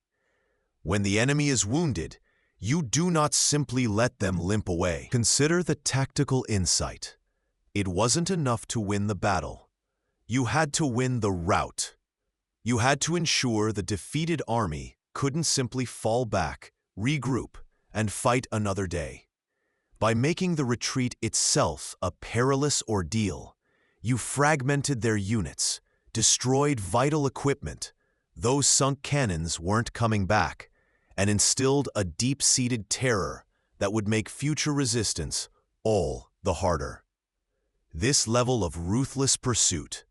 When the enemy is wounded, you do not simply let them limp away. Consider the tactical insight. It wasn't enough to win the battle. You had to win the rout. You had to ensure the defeated army couldn't simply fall back, regroup, and fight another day. By making the retreat itself a perilous ordeal, you fragmented their units, destroyed vital equipment, those sunk cannons weren't coming back, and instilled a deep-seated terror that would make future resistance all the harder. This level of ruthless pursuit,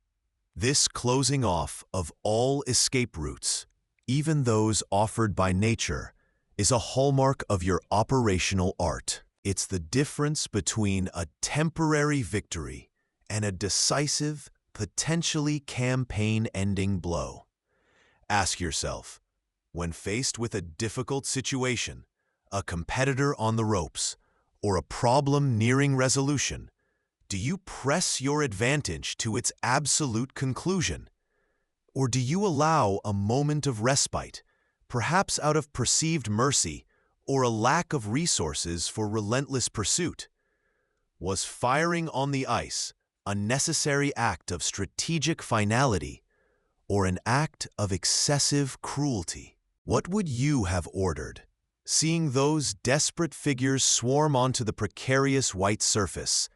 this closing off of all escape routes, even those offered by nature, is a hallmark of your operational art. It's the difference between a temporary victory and a decisive, potentially campaign-ending blow. Ask yourself, when faced with a difficult situation, a competitor on the ropes, or a problem nearing resolution, do you press your advantage to its absolute conclusion? Or do you allow a moment of respite, perhaps out of perceived mercy or a lack of resources for relentless pursuit? Was firing on the ice a necessary act of strategic finality or an act of excessive cruelty? What would you have ordered, seeing those desperate figures swarm onto the precarious white surface,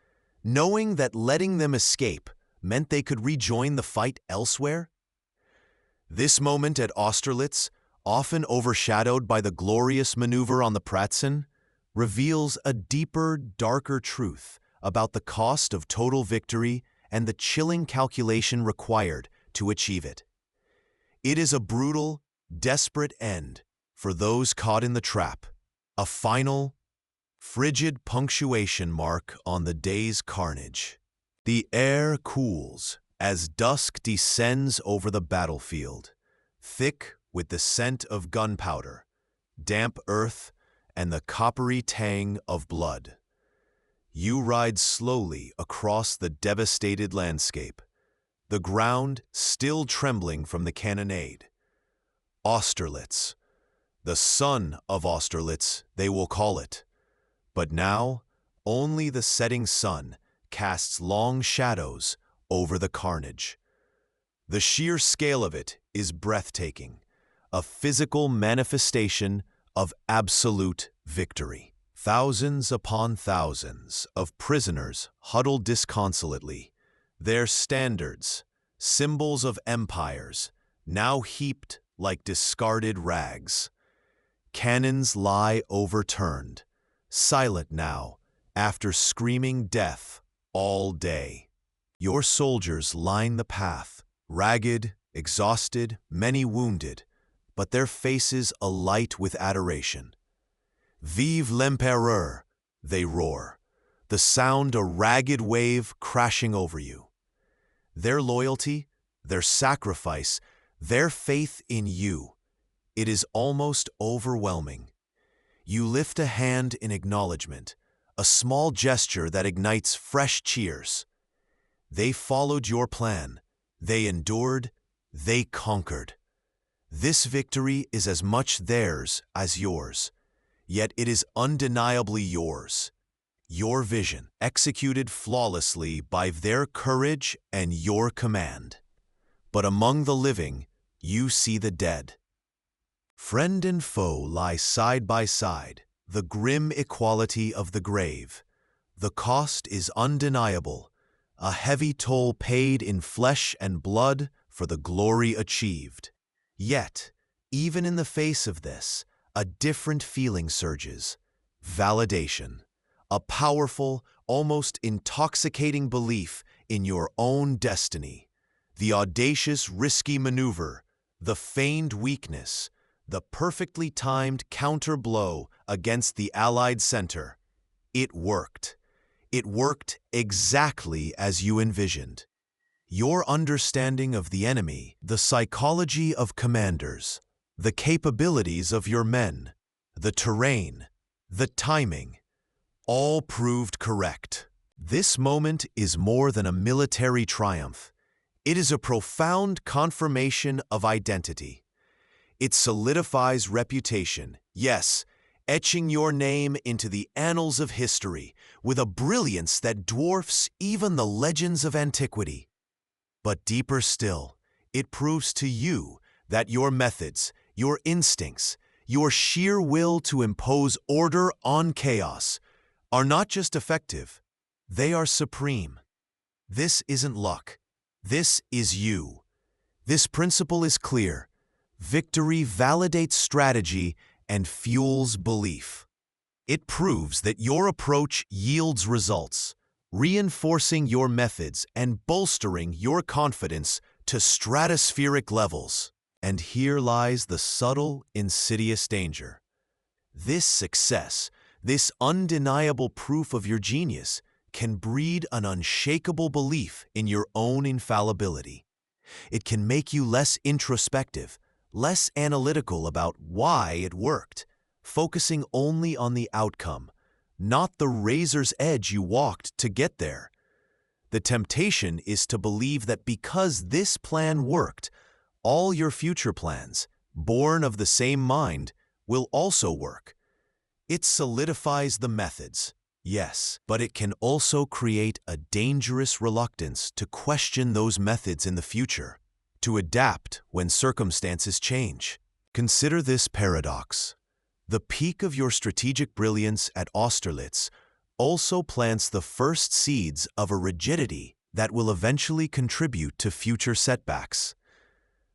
knowing that letting them escape meant they could rejoin the fight elsewhere? This moment at Austerlitz, often overshadowed by the glorious maneuver on the Pratzen, reveals a deeper, darker truth about the cost of total victory and the chilling calculation required to achieve it. It is a brutal, desperate end for those caught in the trap, a final, frigid punctuation mark on the day's carnage. The air cools as dusk descends over the battlefield, thick with the scent of gunpowder, damp earth, and the coppery tang of blood. You ride slowly across the devastated landscape, the ground still trembling from the cannonade. Austerlitz, the son of Austerlitz, they will call it. But now, only the setting sun casts long shadows over the carnage. The sheer scale of it is breathtaking, a physical manifestation of absolute victory. Thousands upon thousands of prisoners huddle disconsolately, their standards, symbols of empires, now heaped like discarded rags. Cannons lie overturned, silent now after screaming death all day. Your soldiers line the path, ragged, exhausted, many wounded, but their faces alight with adoration. Vive l'Empereur, they roar, the sound a ragged wave crashing over you. Their loyalty, their sacrifice, their faith in you, it is almost overwhelming. You lift a hand in acknowledgement, a small gesture that ignites fresh cheers. They followed your plan. They endured. They conquered. This victory is as much theirs as yours, yet it is undeniably yours. Your vision, executed flawlessly by their courage and your command. But among the living, you see the dead. Friend and foe lie side by side, the grim equality of the grave. The cost is undeniable, a heavy toll paid in flesh and blood for the glory achieved. Yet, even in the face of this, a different feeling surges: validation. A powerful, almost intoxicating belief in your own destiny. The audacious, risky maneuver, the feigned weakness, the perfectly timed counter-blow against the Allied center. It worked. It worked exactly as you envisioned. Your understanding of the enemy, the psychology of commanders, the capabilities of your men, the terrain, the timing, all proved correct. This moment is more than a military triumph. It is a profound confirmation of identity. It solidifies reputation, yes, etching your name into the annals of history with a brilliance that dwarfs even the legends of antiquity. But deeper still, it proves to you that your methods, your instincts, your sheer will to impose order on chaos are not just effective, they are supreme. This isn't luck. This is you. This principle is clear. Victory validates strategy and fuels belief. It proves that your approach yields results, reinforcing your methods and bolstering your confidence to stratospheric levels. And here lies the subtle, insidious danger. This success, this undeniable proof of your genius, can breed an unshakable belief in your own infallibility. It can make you less introspective, less analytical about why it worked, focusing only on the outcome, not the razor's edge you walked to get there. The temptation is to believe that because this plan worked, all your future plans, born of the same mind, will also work. It solidifies the methods, yes, but it can also create a dangerous reluctance to question those methods in the future, to adapt when circumstances change. Consider this paradox. The peak of your strategic brilliance at Austerlitz also plants the first seeds of a rigidity that will eventually contribute to future setbacks.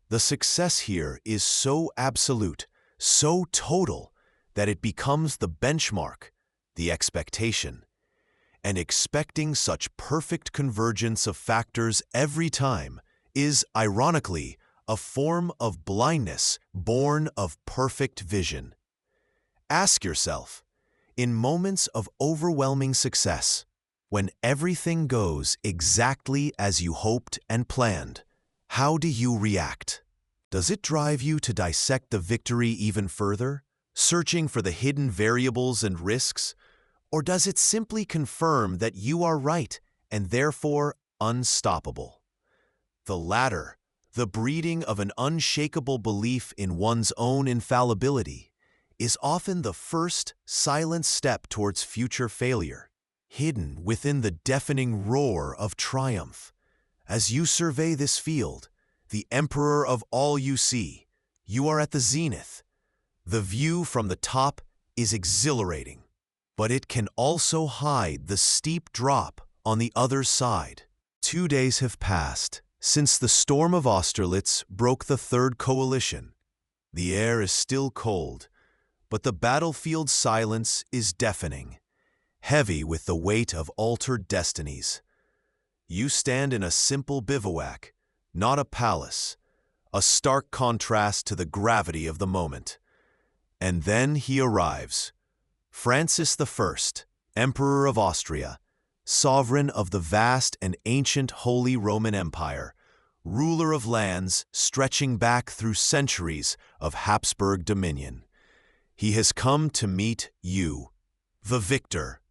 The success here is so absolute, so total, that it becomes the benchmark, the expectation. And expecting such perfect convergence of factors every time is, ironically, a form of blindness born of perfect vision. Ask yourself, in moments of overwhelming success, when everything goes exactly as you hoped and planned, how do you react? Does it drive you to dissect the victory even further, searching for the hidden variables and risks? Or does it simply confirm that you are right and therefore unstoppable? The latter, the breeding of an unshakable belief in one's own infallibility, is often the first silent step towards future failure, hidden within the deafening roar of triumph. As you survey this field, the emperor of all you see, you are at the zenith. The view from the top is exhilarating, but it can also hide the steep drop on the other side. 2 days have passed since the storm of Austerlitz broke the Third Coalition. The air is still cold, but the battlefield silence is deafening, heavy with the weight of altered destinies. You stand in a simple bivouac, not a palace, a stark contrast to the gravity of the moment. And then he arrives, Francis I, Emperor of Austria, sovereign of the vast and ancient Holy Roman Empire, ruler of lands stretching back through centuries of Habsburg dominion. He has come to meet you, the victor,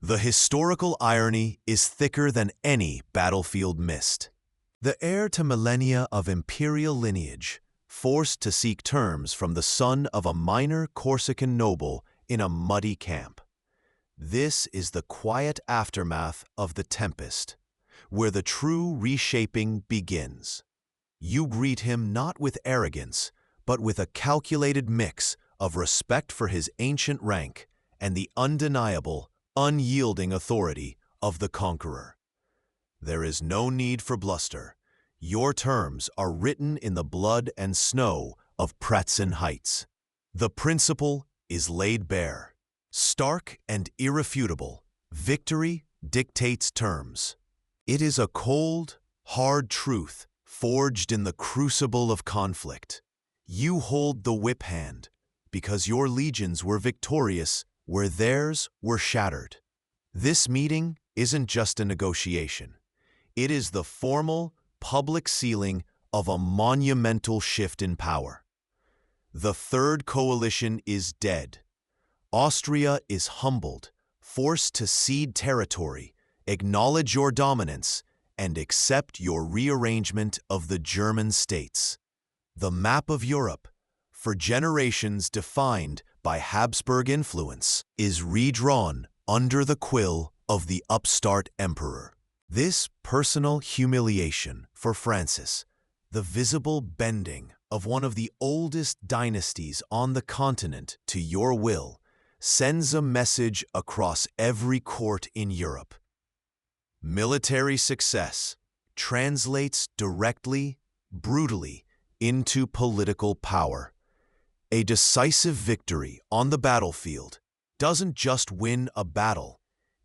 The historical irony is thicker than any battlefield mist. The heir to millennia of imperial lineage, forced to seek terms from the son of a minor Corsican noble in a muddy camp. This is the quiet aftermath of the tempest, where the true reshaping begins. You greet him not with arrogance, but with a calculated mix of respect for his ancient rank and the undeniable, unyielding authority of the conqueror. There is no need for bluster. Your terms are written in the blood and snow of Pratzen Heights. The principle is laid bare. Stark and irrefutable, victory dictates terms. It is a cold, hard truth forged in the crucible of conflict. You hold the whip hand because your legions were victorious where theirs were shattered. This meeting isn't just a negotiation. It is the formal, public sealing of a monumental shift in power. The Third Coalition is dead. Austria is humbled, forced to cede territory, acknowledge your dominance, and accept your rearrangement of the German states. The map of Europe, for generations defined by Habsburg influence, is redrawn under the quill of the upstart emperor. This personal humiliation for Francis, the visible bending of one of the oldest dynasties on the continent to your will, sends a message across every court in Europe. Military success translates directly, brutally, into political power. A decisive victory on the battlefield doesn't just win a battle,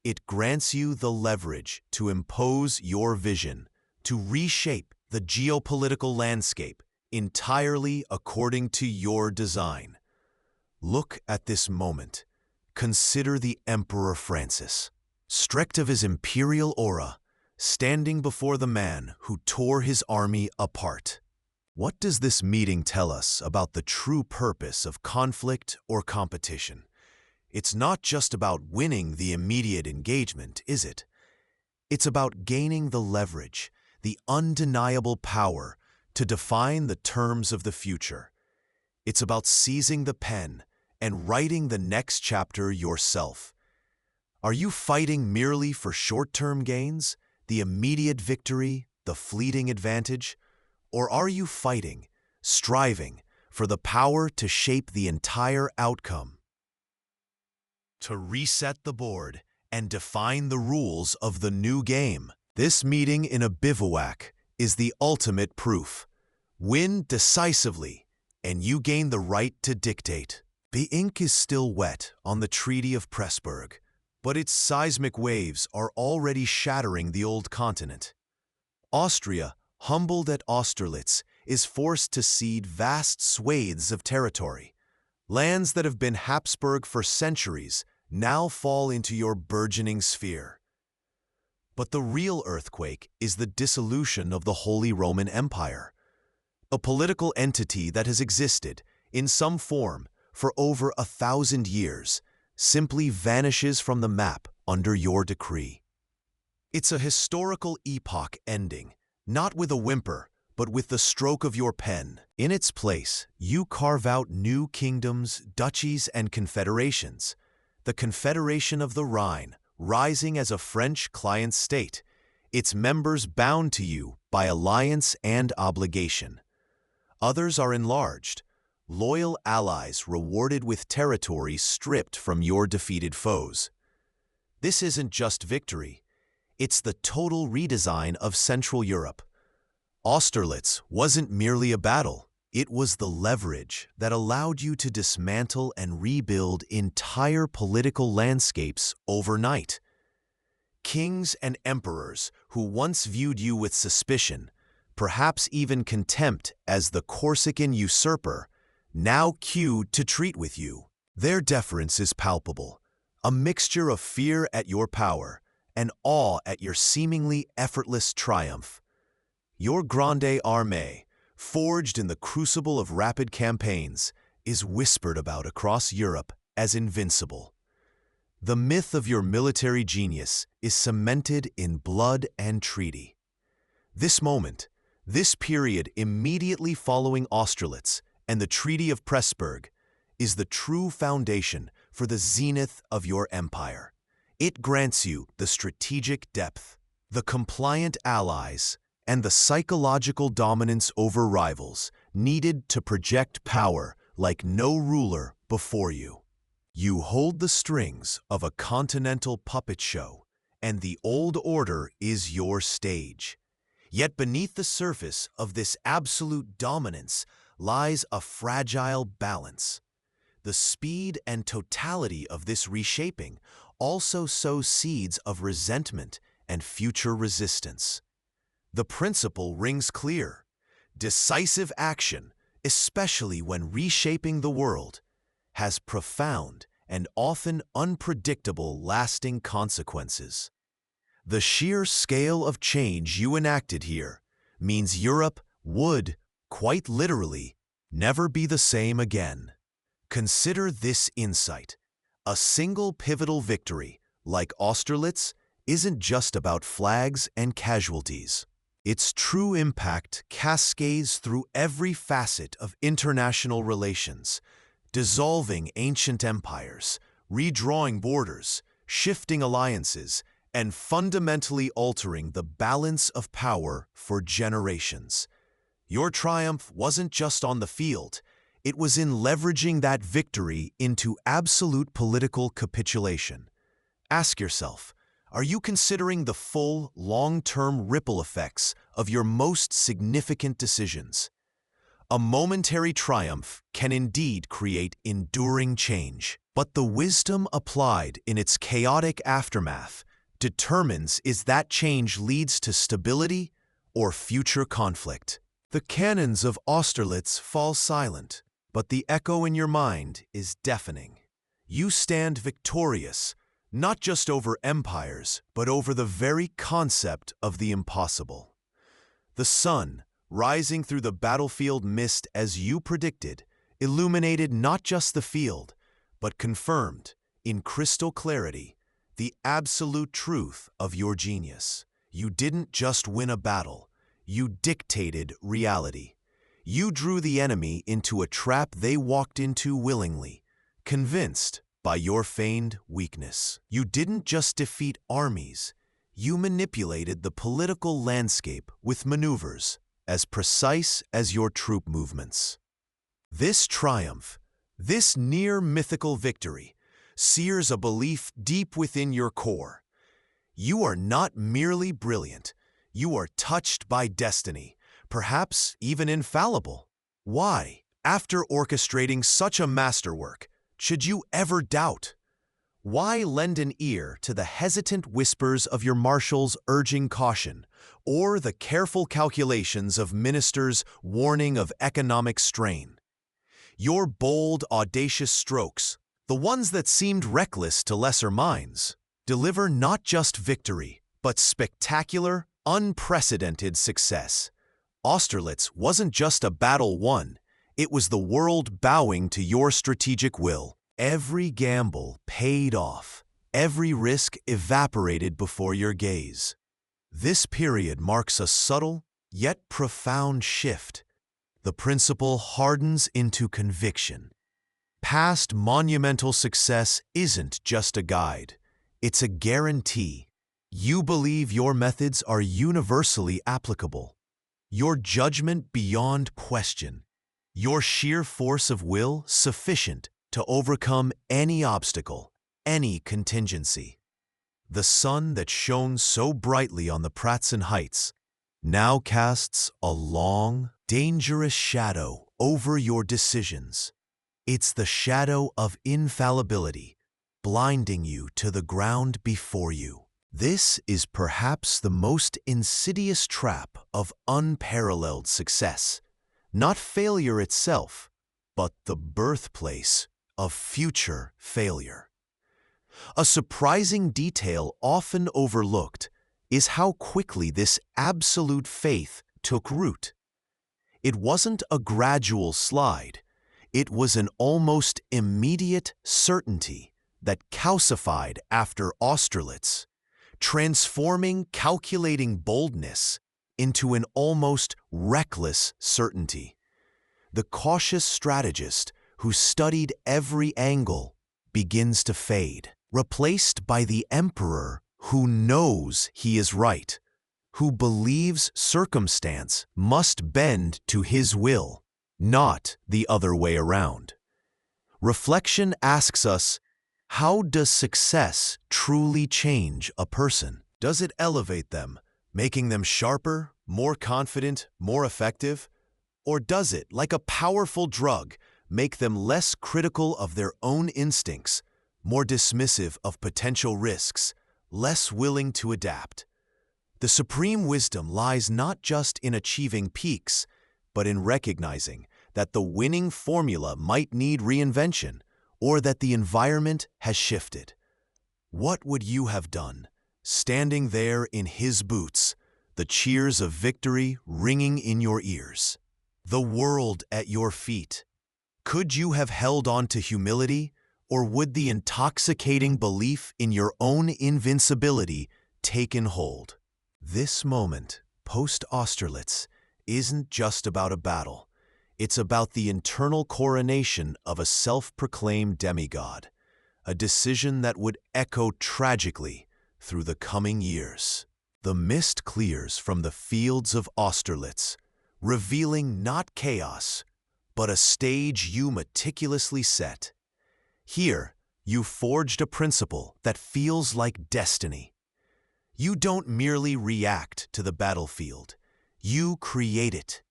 it grants you the leverage to impose your vision, to reshape the geopolitical landscape entirely according to your design. Look at this moment. Consider the Emperor Francis, stripped of his imperial aura, standing before the man who tore his army apart. What does this meeting tell us about the true purpose of conflict or competition? It's not just about winning the immediate engagement, is it? It's about gaining the leverage, the undeniable power to define the terms of the future. It's about seizing the pen and writing the next chapter yourself. Are you fighting merely for short-term gains, the immediate victory, the fleeting advantage? Or are you fighting, striving for the power to shape the entire outcome? To reset the board and define the rules of the new game, this meeting in a bivouac is the ultimate proof. Win decisively, and you gain the right to dictate. The ink is still wet on the Treaty of Pressburg, but its seismic waves are already shattering the old continent. Austria, humbled at Austerlitz, is forced to cede vast swathes of territory. Lands that have been Habsburg for centuries now fall into your burgeoning sphere. But the real earthquake is the dissolution of the Holy Roman Empire, a political entity that has existed, in some form, for over 1,000 years, simply vanishes from the map under your decree. It's a historical epoch ending, not with a whimper, but with the stroke of your pen. In its place, you carve out new kingdoms, duchies, and confederations. The Confederation of the Rhine, rising as a French client state, its members bound to you by alliance and obligation. Others are enlarged, loyal allies rewarded with territory stripped from your defeated foes. This isn't just victory, it's the total redesign of Central Europe. Austerlitz wasn't merely a battle, it was the leverage that allowed you to dismantle and rebuild entire political landscapes overnight. Kings and emperors who once viewed you with suspicion, perhaps even contempt as the Corsican usurper, now queued to treat with you. Their deference is palpable, a mixture of fear at your power and awe at your seemingly effortless triumph. Your Grande Armée, forged in the crucible of rapid campaigns, is whispered about across Europe as invincible. The myth of your military genius is cemented in blood and treaty. This moment, this period immediately following Austerlitz and the Treaty of Pressburg, is the true foundation for the zenith of your empire. It grants you the strategic depth, the compliant allies, and the psychological dominance over rivals needed to project power like no ruler before you. You hold the strings of a continental puppet show, and the old order is your stage. Yet beneath the surface of this absolute dominance lies a fragile balance. The speed and totality of this reshaping also sows seeds of resentment and future resistance. The principle rings clear. Decisive action, especially when reshaping the world, has profound and often unpredictable lasting consequences. The sheer scale of change you enacted here means Europe would, quite literally, never be the same again. Consider this insight. A single pivotal victory, like Austerlitz, isn't just about flags and casualties. Its true impact cascades through every facet of international relations, dissolving ancient empires, redrawing borders, shifting alliances, and fundamentally altering the balance of power for generations. Your triumph wasn't just on the field, it was in leveraging that victory into absolute political capitulation. Ask yourself, are you considering the full, long-term ripple effects of your most significant decisions? A momentary triumph can indeed create enduring change, but the wisdom applied in its chaotic aftermath determines if that change leads to stability or future conflict. The cannons of Austerlitz fall silent, but the echo in your mind is deafening. You stand victorious, not just over empires, but over the very concept of the impossible. The sun, rising through the battlefield mist as you predicted, illuminated not just the field, but confirmed, in crystal clarity, the absolute truth of your genius. You didn't just win a battle, you dictated reality. You drew the enemy into a trap they walked into willingly, convinced by your feigned weakness. You didn't just defeat armies, you manipulated the political landscape with maneuvers as precise as your troop movements. This triumph, this near-mythical victory, sears a belief deep within your core. You are not merely brilliant, you are touched by destiny, perhaps even infallible. Why, after orchestrating such a masterwork, should you ever doubt? Why lend an ear to the hesitant whispers of your marshals urging caution, or the careful calculations of ministers warning of economic strain? Your bold, audacious strokes, the ones that seemed reckless to lesser minds, deliver not just victory, but spectacular, unprecedented success. Austerlitz wasn't just a battle won, it was the world bowing to your strategic will. Every gamble paid off, every risk evaporated before your gaze. This period marks a subtle, yet profound shift. The principle hardens into conviction. Past monumental success isn't just a guide, it's a guarantee. You believe your methods are universally applicable, your judgment beyond question, your sheer force of will sufficient to overcome any obstacle, any contingency. The sun that shone so brightly on the Pratzen Heights now casts a long, dangerous shadow over your decisions. It's the shadow of infallibility, blinding you to the ground before you. This is perhaps the most insidious trap of unparalleled success, not failure itself, but the birthplace of future failure. A surprising detail often overlooked is how quickly this absolute faith took root. It wasn't a gradual slide, it was an almost immediate certainty that calcified after Austerlitz, transforming calculating boldness into an almost reckless certainty. The cautious strategist who studied every angle begins to fade, replaced by the emperor who knows he is right, who believes circumstance must bend to his will, not the other way around. Reflection asks us, how does success truly change a person? Does it elevate them, making them sharper, more confident, more effective? Or does it, like a powerful drug, make them less critical of their own instincts, more dismissive of potential risks, less willing to adapt? The supreme wisdom lies not just in achieving peaks, but in recognizing that the winning formula might need reinvention, or that the environment has shifted. What would you have done, standing there in his boots, the cheers of victory ringing in your ears, the world at your feet? Could you have held on to humility, or would the intoxicating belief in your own invincibility taken hold? This moment, post-Austerlitz, isn't just about a battle. It's about the internal coronation of a self-proclaimed demigod, a decision that would echo tragically through the coming years. The mist clears from the fields of Austerlitz, revealing not chaos, but a stage you meticulously set. Here, you forged a principle that feels like destiny. You don't merely react to the battlefield. You create it.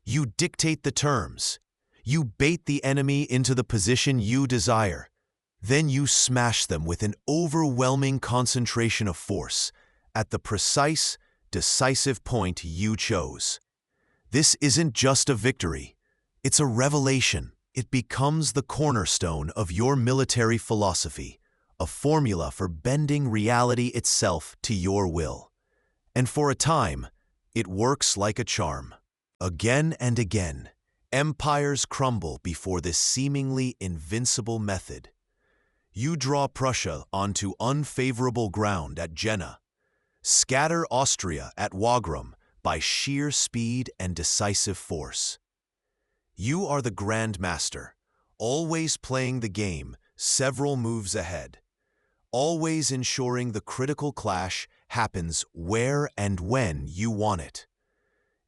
You dictate the terms. You bait the enemy into the position you desire. Then you smash them with an overwhelming concentration of force at the precise, decisive point you chose. This isn't just a victory. It's a revelation. It becomes the cornerstone of your military philosophy, a formula for bending reality itself to your will. And for a time, it works like a charm. Again and again, empires crumble before this seemingly invincible method. You draw Prussia onto unfavorable ground at Jena, scatter Austria at Wagram by sheer speed and decisive force. You are the Grand Master, always playing the game several moves ahead, always ensuring the critical clash happens where and when you want it.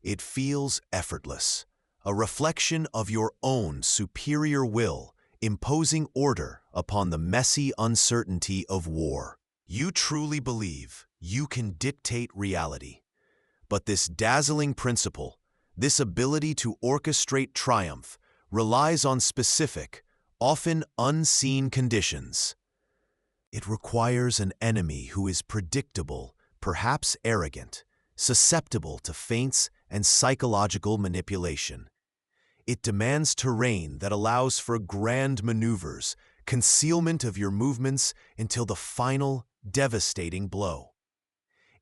It feels effortless, a reflection of your own superior will, imposing order upon the messy uncertainty of war. You truly believe you can dictate reality. But this dazzling principle, this ability to orchestrate triumph, relies on specific, often unseen conditions. It requires an enemy who is predictable, perhaps arrogant, susceptible to feints and psychological manipulation. It demands terrain that allows for grand maneuvers, concealment of your movements until the final, devastating blow.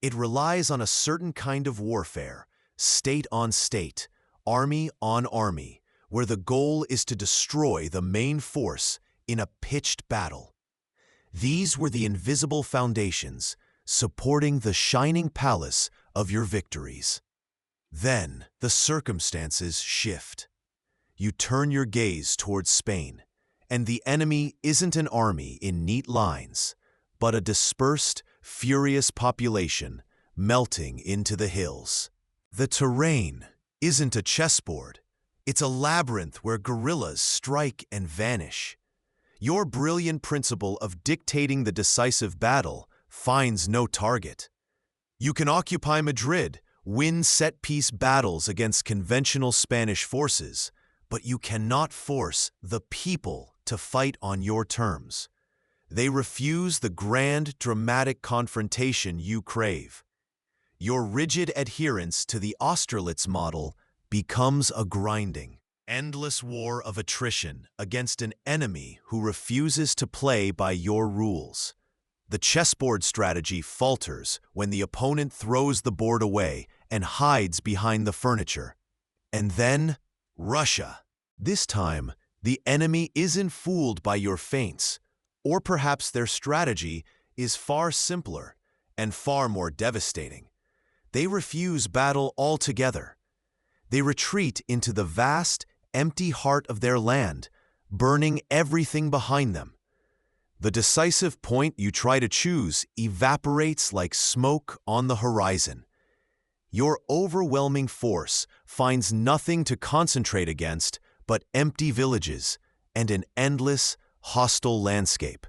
It relies on a certain kind of warfare, state on state, army on army, where the goal is to destroy the main force in a pitched battle. These were the invisible foundations supporting the shining palace of your victories. Then the circumstances shift. You turn your gaze towards Spain, and the enemy isn't an army in neat lines, but a dispersed, furious population melting into the hills. The terrain isn't a chessboard. It's a labyrinth where guerrillas strike and vanish. Your brilliant principle of dictating the decisive battle finds no target. You can occupy Madrid, win set-piece battles against conventional Spanish forces, but you cannot force the people to fight on your terms. They refuse the grand, dramatic confrontation you crave. Your rigid adherence to the Austerlitz model becomes a grinding, endless war of attrition against an enemy who refuses to play by your rules. The chessboard strategy falters when the opponent throws the board away and hides behind the furniture. And then, Russia. This time, the enemy isn't fooled by your feints Or perhaps their strategy is far simpler and far more devastating. They refuse battle altogether. They retreat into the vast, empty heart of their land, burning everything behind them. The decisive point you try to choose evaporates like smoke on the horizon. Your overwhelming force finds nothing to concentrate against but empty villages and an endless, hostile landscape.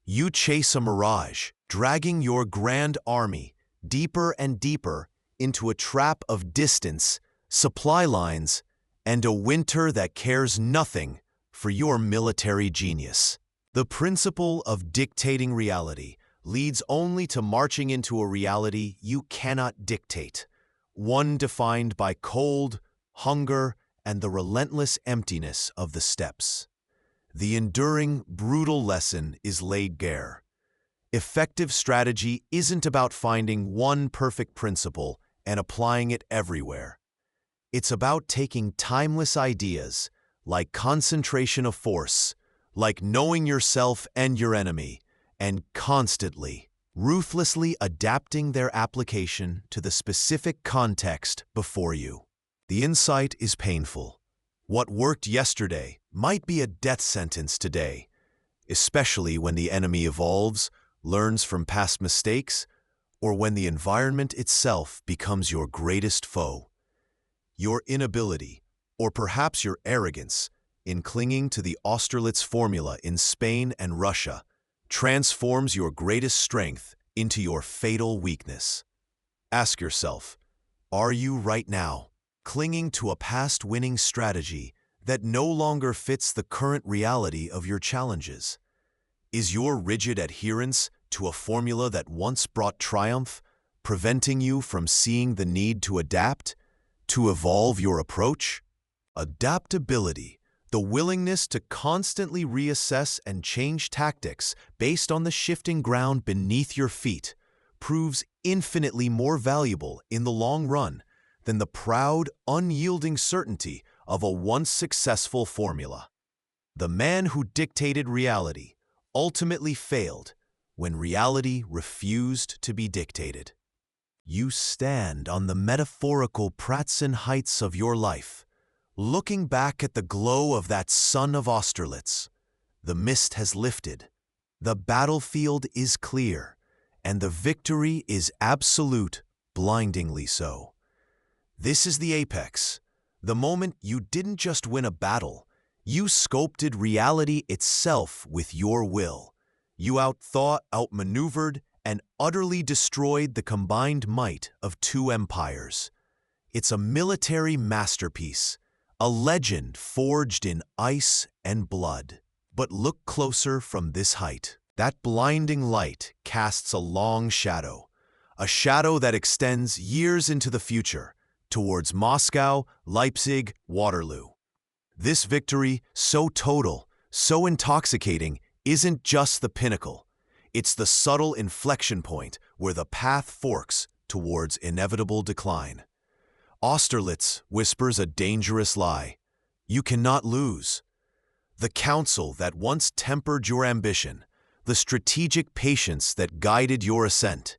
You chase a mirage, dragging your grand army deeper and deeper into a trap of distance, supply lines, and a winter that cares nothing for your military genius. The principle of dictating reality leads only to marching into a reality you cannot dictate, one defined by cold, hunger, and the relentless emptiness of the steppes. The enduring, brutal lesson is laid bare. Effective strategy isn't about finding one perfect principle and applying it everywhere. It's about taking timeless ideas, like concentration of force, like knowing yourself and your enemy, and constantly, ruthlessly adapting their application to the specific context before you. The insight is painful. What worked yesterday might be a death sentence today, especially when the enemy evolves, learns from past mistakes, or when the environment itself becomes your greatest foe. Your inability, or perhaps your arrogance, in clinging to the Austerlitz formula in Spain and Russia, transforms your greatest strength into your fatal weakness. Ask yourself, are you right now clinging to a past winning strategy that no longer fits the current reality of your challenges? Is your rigid adherence to a formula that once brought triumph preventing you from seeing the need to adapt, to evolve your approach? Adaptability, the willingness to constantly reassess and change tactics based on the shifting ground beneath your feet, proves infinitely more valuable in the long run than the proud, unyielding certainty of a once successful formula. The man who dictated reality ultimately failed when reality refused to be dictated. You stand on the metaphorical Pratzen heights of your life, looking back at the glow of that sun of Austerlitz. The mist has lifted, the battlefield is clear, and the victory is absolute, blindingly so. This is the apex, the moment you didn't just win a battle, you sculpted reality itself with your will. You outthought, outmaneuvered, and utterly destroyed the combined might of two empires. It's a military masterpiece, a legend forged in ice and blood. But look closer from this height. That blinding light casts a long shadow, a shadow that extends years into the future, towards Moscow, Leipzig, Waterloo. This victory, so total, so intoxicating, isn't just the pinnacle. It's the subtle inflection point where the path forks towards inevitable decline. Austerlitz whispers a dangerous lie. You cannot lose. The counsel that once tempered your ambition, the strategic patience that guided your ascent,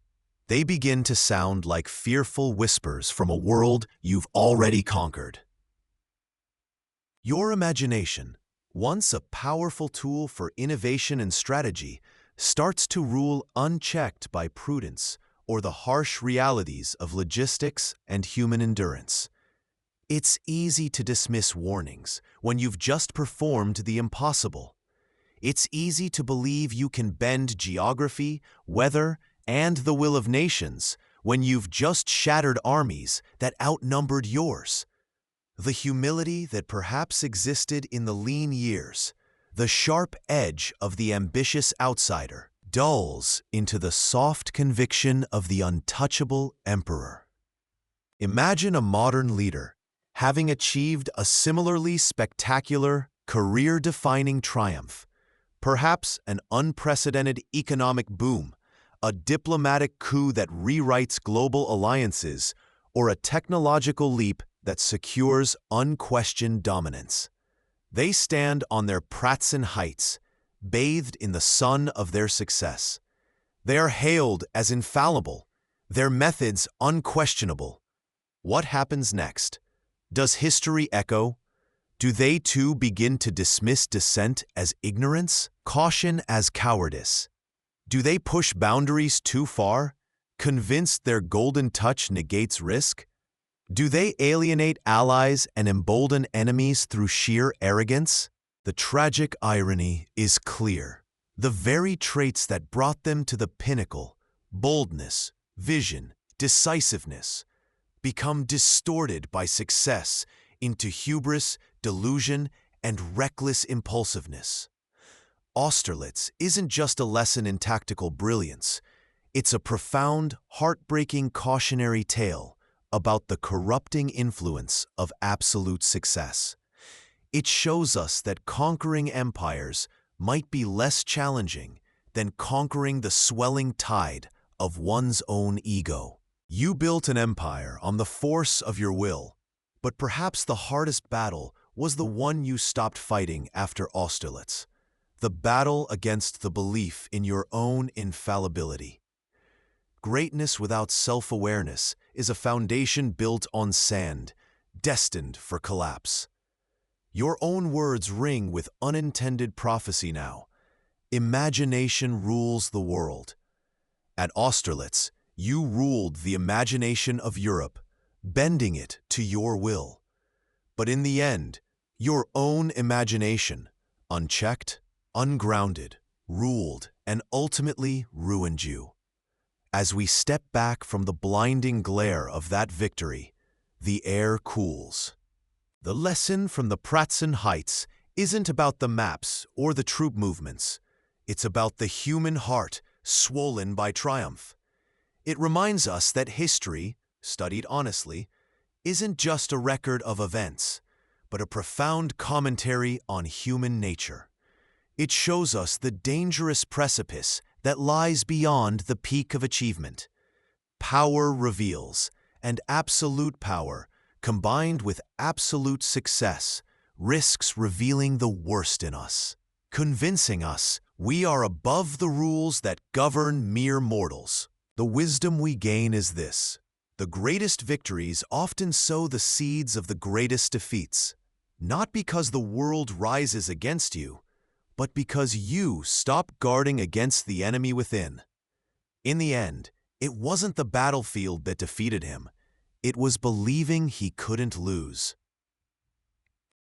they begin to sound like fearful whispers from a world you've already conquered. Your imagination, once a powerful tool for innovation and strategy, starts to rule unchecked by prudence or the harsh realities of logistics and human endurance. It's easy to dismiss warnings when you've just performed the impossible. It's easy to believe you can bend geography, weather, and the will of nations when you've just shattered armies that outnumbered yours. The humility that perhaps existed in the lean years, the sharp edge of the ambitious outsider, dulls into the soft conviction of the untouchable emperor. Imagine a modern leader having achieved a similarly spectacular, career-defining triumph, perhaps an unprecedented economic boom, a diplomatic coup that rewrites global alliances, or a technological leap that secures unquestioned dominance. They stand on their Pratzen heights, bathed in the sun of their success. They are hailed as infallible, their methods unquestionable. What happens next? Does history echo? Do they too begin to dismiss dissent as ignorance, caution as cowardice? Do they push boundaries too far, convinced their golden touch negates risk? Do they alienate allies and embolden enemies through sheer arrogance? The tragic irony is clear. The very traits that brought them to the pinnacle, boldness, vision, decisiveness, become distorted by success into hubris, delusion, and reckless impulsiveness. Austerlitz isn't just a lesson in tactical brilliance. It's a profound, heartbreaking cautionary tale about the corrupting influence of absolute success. It shows us that conquering empires might be less challenging than conquering the swelling tide of one's own ego. You built an empire on the force of your will, but perhaps the hardest battle was the one you stopped fighting after Austerlitz, the battle against the belief in your own infallibility. Greatness without self-awareness is a foundation built on sand, destined for collapse. Your own words ring with unintended prophecy now. Imagination rules the world. At Austerlitz, you ruled the imagination of Europe, bending it to your will. But in the end, your own imagination, unchecked, ungrounded, ruled, and ultimately ruined you. As we step back from the blinding glare of that victory, the air cools. The lesson from the Pratzen Heights isn't about the maps or the troop movements. It's about the human heart swollen by triumph. It reminds us that history, studied honestly, isn't just a record of events, but a profound commentary on human nature. It shows us the dangerous precipice that lies beyond the peak of achievement. Power reveals, and absolute power, combined with absolute success, risks revealing the worst in us, convincing us we are above the rules that govern mere mortals. The wisdom we gain is this: the greatest victories often sow the seeds of the greatest defeats, not because the world rises against you, but because you stop guarding against the enemy within. In the end, it wasn't the battlefield that defeated him. It was believing he couldn't lose.